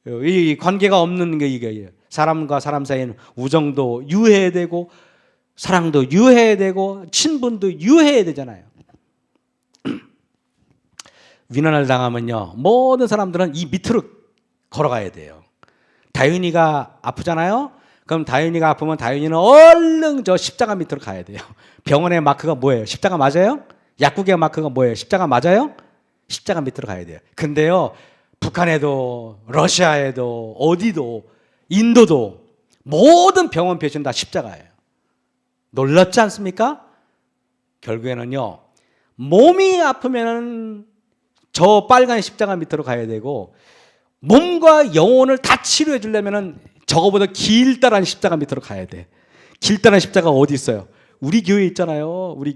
이 관계가 없는 게 이거예요. 사람과 사람 사이에는 우정도 유해야 되고 사랑도 유해야 되고 친분도 유해야 되잖아요. 위난을 당하면요, 모든 사람들은 이 밑으로 걸어가야 돼요. 다윤이가 아프잖아요. 그럼 다윤이가 아프면 다윤이는 얼른 저 십자가 밑으로 가야 돼요. 병원의 마크가 뭐예요? 십자가 맞아요? 약국의 마크가 뭐예요? 십자가 맞아요? 십자가 밑으로 가야 돼요. 근데요, 북한에도 러시아에도 어디도 인도도 모든 병원 표시는 다 십자가예요. 놀랍지 않습니까? 결국에는요, 몸이 아프면은 저 빨간 십자가 밑으로 가야 되고 몸과 영혼을 다 치료해 주려면은 저거보다 길다란 십자가 밑으로 가야 돼. 길다란 십자가 어디 있어요? 우리 교회 있잖아요. 우리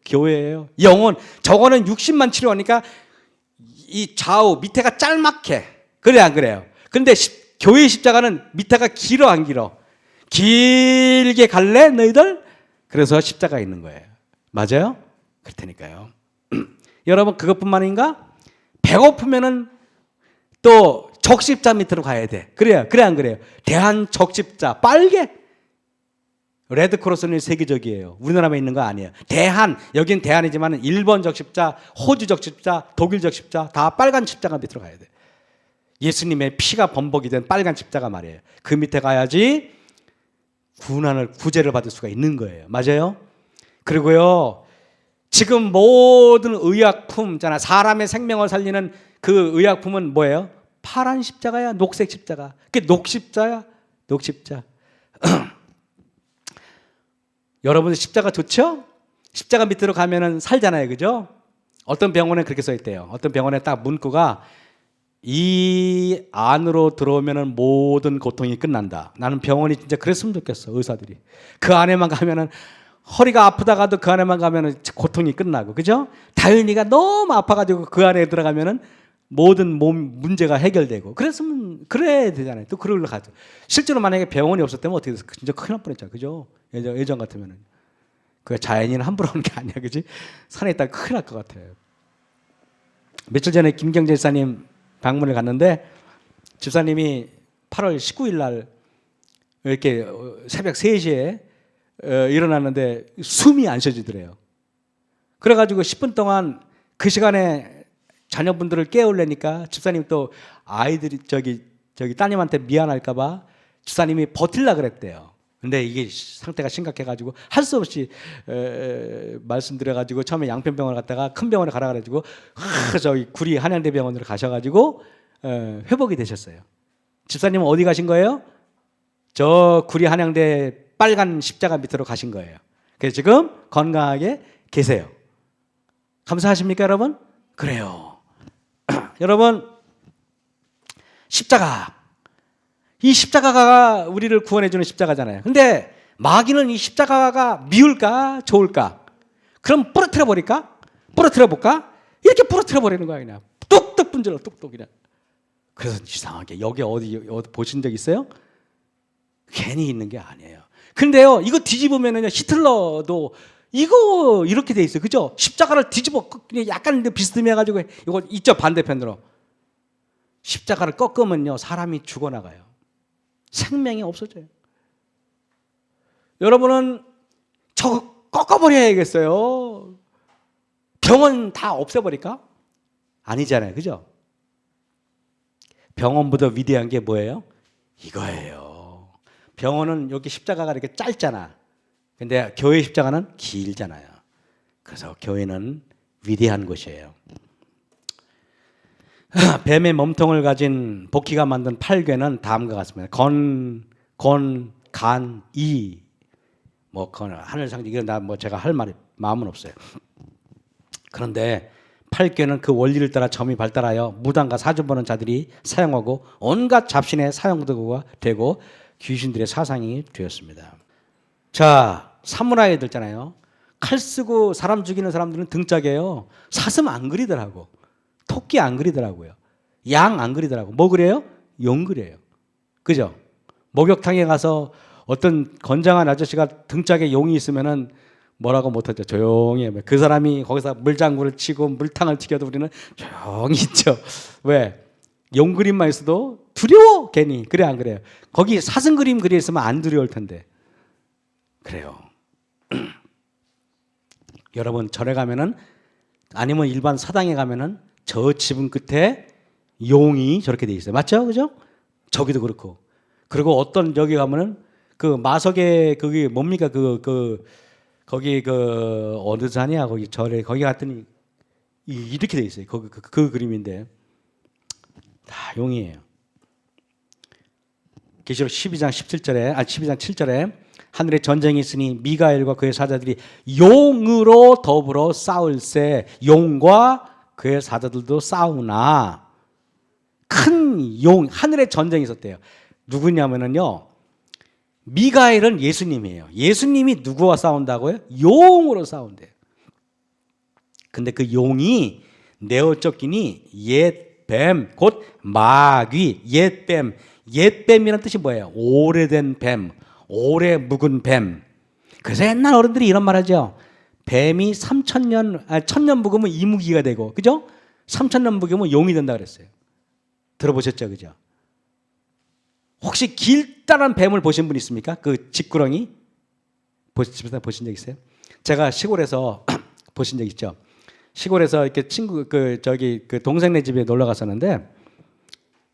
교회예요. 영혼, 저거는 60만 치료하니까 이 좌우 밑에가 짤막해. 그래 안 그래요? 근데 교회 십자가는 밑에가 길어 안 길어? 길게 갈래 너희들? 그래서 십자가 있는 거예요. 맞아요? 그렇다니까요. 여러분 그것뿐만인가? 배고프면은 또 적십자 밑으로 가야 돼. 그래요? 그래 안 그래요? 대한 적십자 빨개. 레드크로스는 세계적이에요. 우리나라에 있는 거 아니에요. 대한, 여긴 대한이지만 일본 적십자, 호주 적십자, 독일 적십자 다 빨간 십자가 밑으로 가야 돼. 예수님의 피가 범벅이 된 빨간 십자가 말이에요. 그 밑에 가야지 구제를 받을 수가 있는 거예요. 맞아요? 그리고요, 지금 모든 의약품 있잖아. 사람의 생명을 살리는 그 의약품은 뭐예요? 파란 십자가야, 녹색 십자가. 그게 녹십자야, 녹십자. 여러분 십자가 좋죠? 십자가 밑으로 가면은 살잖아요, 그죠? 어떤 병원에 그렇게 써 있대요. 어떤 병원에 딱 문구가 이 안으로 들어오면은 모든 고통이 끝난다. 나는 병원이 진짜 그랬으면 좋겠어, 의사들이. 그 안에만 가면은 허리가 아프다가도 그 안에만 가면은 고통이 끝나고, 그죠? 다윤이가 너무 아파가지고 그 안에 들어가면은 모든 몸 문제가 해결되고, 그랬으면 그래야 되잖아요. 또 그러려 가죠. 실제로 만약에 병원이 없었다면 어떻게 됐을까? 진짜 큰일 날 뻔했잖아, 그죠? 예전 같으면은 그 자연인은 함부로 하는 게 아니야, 그지? 산에 있다가 큰일 날 것 같아요. 며칠 전에 김경재 집사님 방문을 갔는데 집사님이 8월 19일 날 이렇게 새벽 3시에 일어났는데 숨이 안 쉬어지더래요. 그래가지고 10분 동안 그 시간에 자녀분들을 깨우려니까 집사님 또 아이들이 저기 따님한테 미안할까봐 집사님이 버틸라 그랬대요. 근데 이게 상태가 심각해가지고 할 수 없이 말씀드려가지고 처음에 양편병원을 갔다가 큰 병원에 가라 그래가지고 저기 구리 한양대병원으로 가셔가지고 회복이 되셨어요. 집사님은 어디 가신 거예요? 저 구리 한양대 빨간 십자가 밑으로 가신 거예요. 그래서 지금 건강하게 계세요. 감사하십니까 여러분? 그래요. 여러분 십자가, 이 십자가가 우리를 구원해주는 십자가잖아요. 근데 마귀는 이 십자가가 미울까 좋을까? 그럼 부러뜨려 버릴까? 부러뜨려 볼까? 이렇게 부러뜨려 버리는 거야 그냥. 뚝뚝 분질러 뚝뚝 그냥. 그래서 이상하게 여기 어디 보신 적 있어요? 괜히 있는 게 아니에요. 근데요, 이거 뒤집으면은요, 히틀러도 이거 이렇게 돼 있어요. 그죠? 십자가를 뒤집어 그냥 약간 비스듬해 가지고 이거 있죠, 반대편으로. 십자가를 꺾으면요, 사람이 죽어나가요. 생명이 없어져요. 여러분은 저거 꺾어버려야겠어요. 병원 다 없애버릴까? 아니잖아요, 그죠? 병원보다 위대한 게 뭐예요? 이거예요. 병원은 여기 십자가가 이렇게 짧잖아. 근데 교회 십자가는 길잖아요. 그래서 교회는 위대한 곳이에요. 뱀의 몸통을 가진 복희가 만든 8괴는 다음과 같습니다. 건, 간, 이, 하늘 상징, 이런 제가 할 마음은 없어요. 그런데 8괴는 그 원리를 따라 점이 발달하여 무당과 사주 보는 자들이 사용하고 온갖 잡신의 사용도구가 되고 귀신들의 사상이 되었습니다. 자, 사무라이들 있잖아요. 칼 쓰고 사람 죽이는 사람들은 등짝이에요. 사슴 안 그리더라고. 토끼 안 그리더라고요. 양 안 그리더라고. 뭐 그래요? 용 그려요. 그죠? 목욕탕에 가서 어떤 건장한 아저씨가 등짝에 용이 있으면은 뭐라고 못하죠. 조용히 해. 그 사람이 거기서 물장구를 치고 물탕을 튀겨도 우리는 조용히 있죠. 왜? 용 그림만 있어도 두려워 괜히. 그래 안 그래요? 거기 사슴 그림 그려 있으면 안 두려울 텐데. 그래요. 여러분 절에 가면은 아니면 일반 사당에 가면은 저 지붕 끝에 용이 저렇게 돼 있어요. 맞죠? 그죠? 저기도 그렇고. 그리고 어떤 여기 가면은 그 마석에 거기 뭡니까 거기 어느 산이야 거기 절에 거기 갔더니 이렇게 돼 있어요. 그 그림인데 다 용이에요. 계시록 12장 17절에 12장 7절에 하늘에 전쟁이 있으니 미가엘과 그의 사자들이 용으로 더불어 싸울세. 용과 그의 사자들도 싸우나 큰 용 하늘에 전쟁이 있었대요. 누구냐면은요. 미가엘은 예수님이에요. 예수님이 누구와 싸운다고요? 용으로 싸운대요. 근데 그 용이 네어쫓기니 옛뱀 곧 마귀 옛뱀. 옛뱀이라는 뜻이 뭐예요? 오래된 뱀, 오래 묵은 뱀. 그래서 옛날 어른들이 이런 말 하죠. 뱀이 1000년 묵으면 이무기가 되고, 그죠? 3000년 묵으면 용이 된다 그랬어요. 들어보셨죠? 그죠? 혹시 길다란 뱀을 보신 분 있습니까? 그 집구렁이? 집에서 보신 적 있어요? 제가 시골에서 보신 적 있죠? 시골에서 이렇게 친구, 그 동생네 집에 놀러 갔었는데,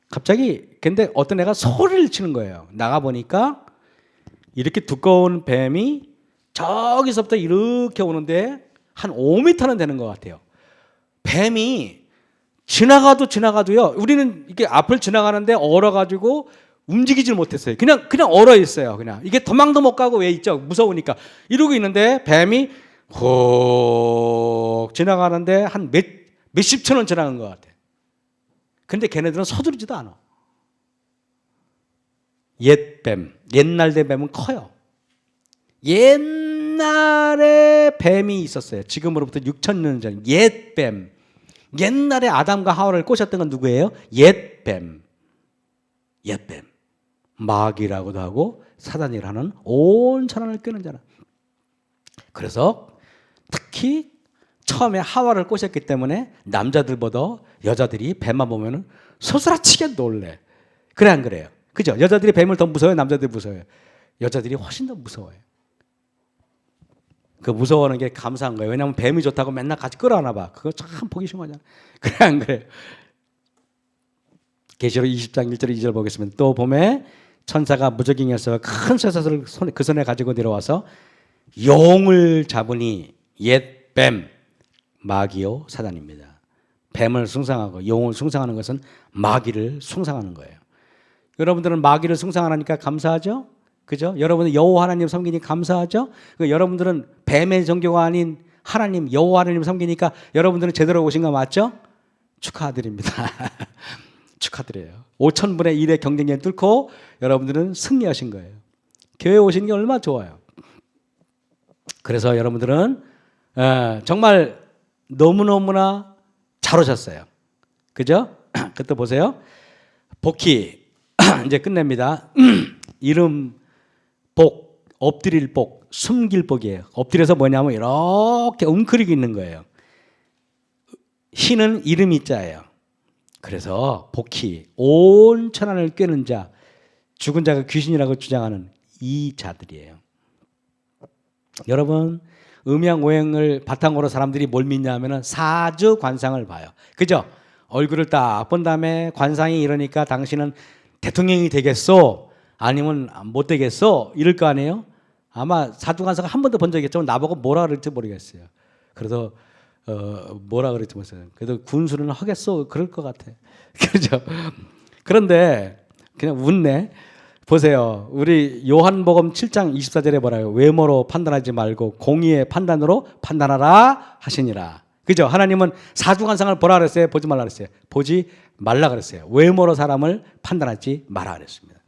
갑자기 근데 어떤 애가 소리를 치는 거예요. 나가 보니까 이렇게 두꺼운 뱀이 저기서부터 이렇게 오는데 한 5m는 되는 것 같아요. 뱀이 지나가도요. 우리는 이게 앞을 지나가는데 얼어가지고 움직이질 못했어요. 그냥 얼어 있어요. 그냥 이게 도망도 못 가고 왜 있죠? 무서우니까 이러고 있는데 뱀이 훅 지나가는데 한 몇십 천 원 지나간 것 같아요. 근데 걔네들은 서두르지도 않아. 옛뱀, 옛날 된 뱀은 커요. 옛날에 뱀이 있었어요. 지금으로부터 6000년 전 옛뱀. 옛날에 아담과 하와를 꼬셨던 건 누구예요? 옛뱀. 옛뱀. 마귀라고도 하고 사단이라는 온 천하를 끄는 자라. 그래서 특히 처음에 하와를 꼬셨기 때문에 남자들보다 여자들이 뱀만 보면은 소스라치게 놀래. 그래 안 그래요? 그죠? 여자들이 뱀을 더 무서워요? 남자들이 무서워요? 여자들이 훨씬 더 무서워요. 그 무서워하는 게 감사한 거예요. 왜냐하면 뱀이 좋다고 맨날 같이 끌어안아 봐. 그거 참 보기 심하잖아. 그래 안 그래요? 계시록 20장 1절 2절 보겠습니다. 또 봄에 천사가 무저갱이에서 큰 쇠사슬을 그 손에 가지고 내려와서 용을 잡으니 옛 뱀 마귀요 사단입니다. 뱀을 숭상하고 용을 숭상하는 것은 마귀를 숭상하는 거예요. 여러분들은 마귀를 숭상하니까 감사하죠? 그죠? 여러분은 여호와 하나님 섬기니 감사하죠? 여러분들은 뱀의 종교가 아닌 하나님 여호와 하나님 섬기니까 여러분들은 제대로 오신 거 맞죠? 축하드립니다. 축하드려요. 5000분의 1의 경쟁력을 뚫고 여러분들은 승리하신 거예요. 교회에 오시는 게 얼마나 좋아요. 그래서 여러분들은 정말 너무너무나 잘 오셨어요. 그죠? 그때 보세요. 복희 이제 끝냅니다. 이름 복, 엎드릴 복, 숨길 복이에요. 엎드려서 뭐냐면 이렇게 웅크리고 있는 거예요. 희는 이름이 자예요. 그래서 복희, 온 천하를 꿰는 자, 죽은 자가 귀신이라고 주장하는 이 자들이에요. 여러분 음양오행을 바탕으로 사람들이 뭘 믿냐 하면 사주 관상을 봐요. 그죠? 얼굴을 딱 본 다음에 관상이 이러니까 당신은 대통령이 되겠소? 아니면 못 되겠소? 이럴 거 아니에요? 아마 사주 관상을 한 번도 본 적이 없지만 나보고 뭐라 그럴지 모르겠어요. 그래도 뭐라 그럴지 모르겠어요. 그래도 군수는 하겠소? 그럴 것 같아. 그죠? 그런데 그냥 웃네. 보세요. 우리 요한복음 7장 24절에 뭐라요? 외모로 판단하지 말고 공의의 판단으로 판단하라 하시니라. 그죠? 하나님은 사주관상을 보라 그랬어요? 보지 말라 그랬어요? 보지 말라 그랬어요. 외모로 사람을 판단하지 마라 그랬습니다.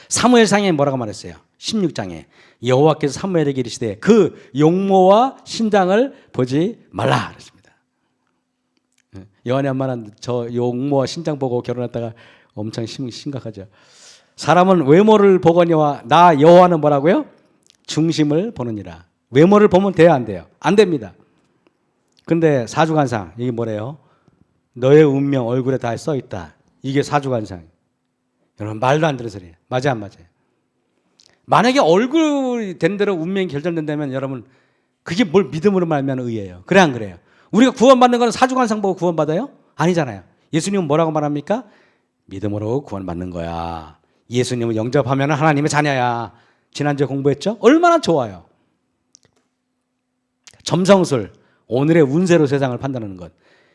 사무엘상에 뭐라고 말했어요? 16장에 여호와께서 사무엘에게 이르시되 그 용모와 신장을 보지 말라 그랬습니다. 요한이 엄마는 저 용모와 신장 보고 결혼했다가 엄청 심각하죠. 사람은 외모를 보거니와 나 여호와는 뭐라고요? 중심을 보느니라. 외모를 보면 돼야 안 돼요? 안 됩니다. 근데 사주관상 이게 뭐래요? 너의 운명 얼굴에 다 써 있다. 이게 사주관상. 여러분 말도 안 되는 소리예요. 맞아 안 맞아요? 만약에 얼굴이 된 대로 운명이 결정된다면 여러분 그게 뭘 믿음으로 말하면 의예요. 그래 안 그래요? 우리가 구원받는 건 사주관상 보고 구원받아요? 아니잖아요. 예수님은 뭐라고 말합니까? 믿음으로 구원받는 거야. 예수님을 영접하면 하나님의 자녀야. 지난주에 공부했죠? 얼마나 좋아요. 점성술, 오늘의 운세로 세상을 판단하는 것.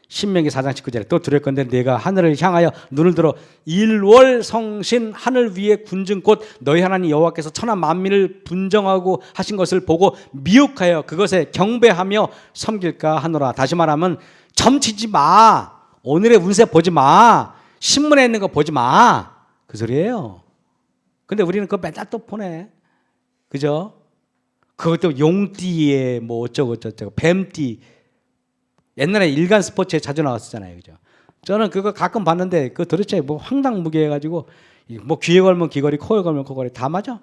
신명기 4장 19절에 또 들을 건데 내가 하늘을 향하여 눈을 들어 일월 성신 하늘 위에 군중 곧 너희 하나님 여호와께서 천하 만민을 분정하고 하신 것을 보고 미혹하여 그것에 경배하며 섬길까 하노라. 다시 말하면 점치지 마. 오늘의 운세 보지 마. 신문에 있는 거 보지 마. 그 소리예요. 근데 우리는 그거 맨날 또 보내. 그죠? 그것도 용띠에 뭐 어쩌고 저쩌고 뱀띠. 옛날에 일간 스포츠에 자주 나왔었잖아요. 그죠? 저는 그거 가끔 봤는데 그 도대체 뭐 황당무계해가지고 뭐 귀에 걸면 귀걸이, 코에 걸면 코걸이 다 맞아.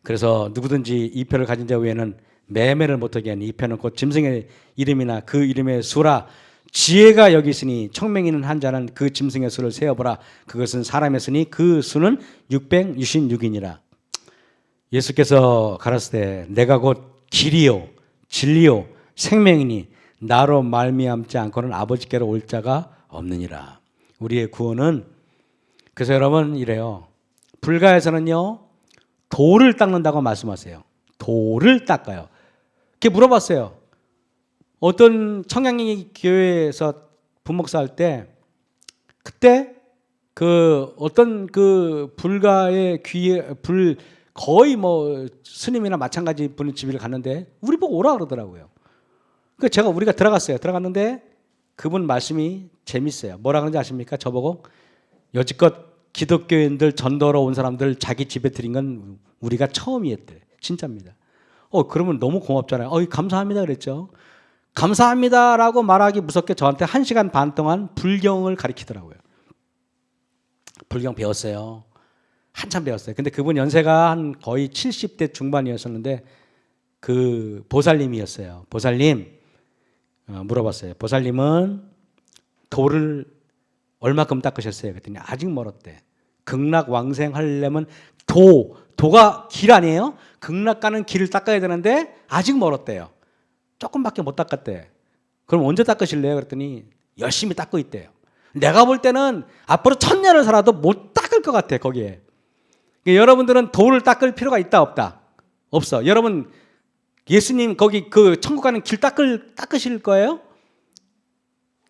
그래서 누구든지 이 표를 가진 자 외에는 매매를 못하게 하니 이 표는 곧 짐승의 이름이나 그 이름의 수라 지혜가 여기 있으니 청명이 있는 한 자는 그 짐승의 수를 세어보라. 그것은 사람의 수니 그 수는 666이니라. 예수께서 가라사대 때 내가 곧 길이요 진리요 생명이니 나로 말미암지 않고는 아버지께로 올 자가 없느니라. 우리의 구원은 그래서 여러분 이래요. 불가에서는요 돌을 닦는다고 말씀하세요. 돌을 닦아요. 이렇게 물어봤어요. 어떤 청량리 교회에서 분목사 할 때 그때 그 어떤 그 불가의 귀에 불 거의 뭐 스님이나 마찬가지 분의 집을 갔는데 우리 보고 오라 그러더라고요. 그 제가 우리가 들어갔어요. 들어갔는데 그분 말씀이 재밌어요. 뭐라 그런지 아십니까? 저보고 여지껏 기독교인들 전도로 온 사람들 자기 집에 들인 건 우리가 처음이었대. 진짜입니다. 그러면 너무 고맙잖아요. 감사합니다 그랬죠. 감사합니다라고 말하기 무섭게 저한테 1시간 반 동안 불경을 가르치더라고요. 불경 배웠어요. 한참 배웠어요. 근데 그분 연세가 한 거의 70대 중반이었었는데 그 보살님이었어요. 보살님 물어봤어요. 보살님은 돌을 얼마큼 닦으셨어요? 그랬더니 아직 멀었대. 극락왕생 하려면 도가 길 아니에요? 극락 가는 길을 닦아야 되는데 아직 멀었대요. 조금밖에 못 닦았대. 그럼 언제 닦으실래요? 그랬더니 열심히 닦고 있대요. 내가 볼 때는 앞으로 1000년을 살아도 못 닦을 것 같아 거기에. 여러분들은 돌을 닦을 필요가 있다 없다? 없어. 여러분 예수님 거기 그 천국 가는 길 닦으실 거예요?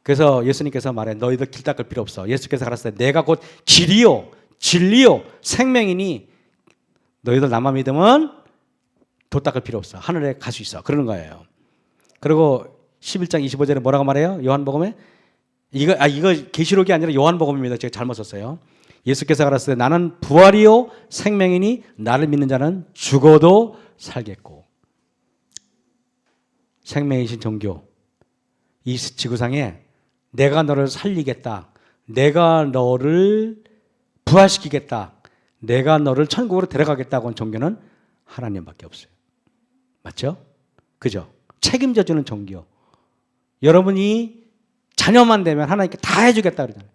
그래서 예수님께서 말해 너희들 길 닦을 필요 없어. 예수께서 가라사대 내가 곧 길이요 진리요 생명이니 너희들 나만 믿으면 도 닦을 필요 없어. 하늘에 갈 수 있어. 그러는 거예요. 그리고 11장 25절에 뭐라고 말해요? 요한복음에 이거 계시록이 아니라 요한복음입니다. 제가 잘못 썼어요. 예수께서 가라사대 나는 부활이요 생명이니 나를 믿는 자는 죽어도 살겠고. 생명이신 종교. 이 지구상에 내가 너를 살리겠다. 내가 너를 부활시키겠다. 내가 너를 천국으로 데려가겠다고 한 종교는 하나님밖에 없어요. 맞죠? 그죠? 책임져주는 종교. 여러분이 자녀만 되면 하나님께 다 해주겠다 그러잖아요.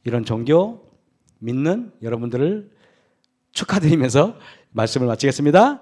이런 종교 믿는 여러분들을 축하드리면서 말씀을 마치겠습니다.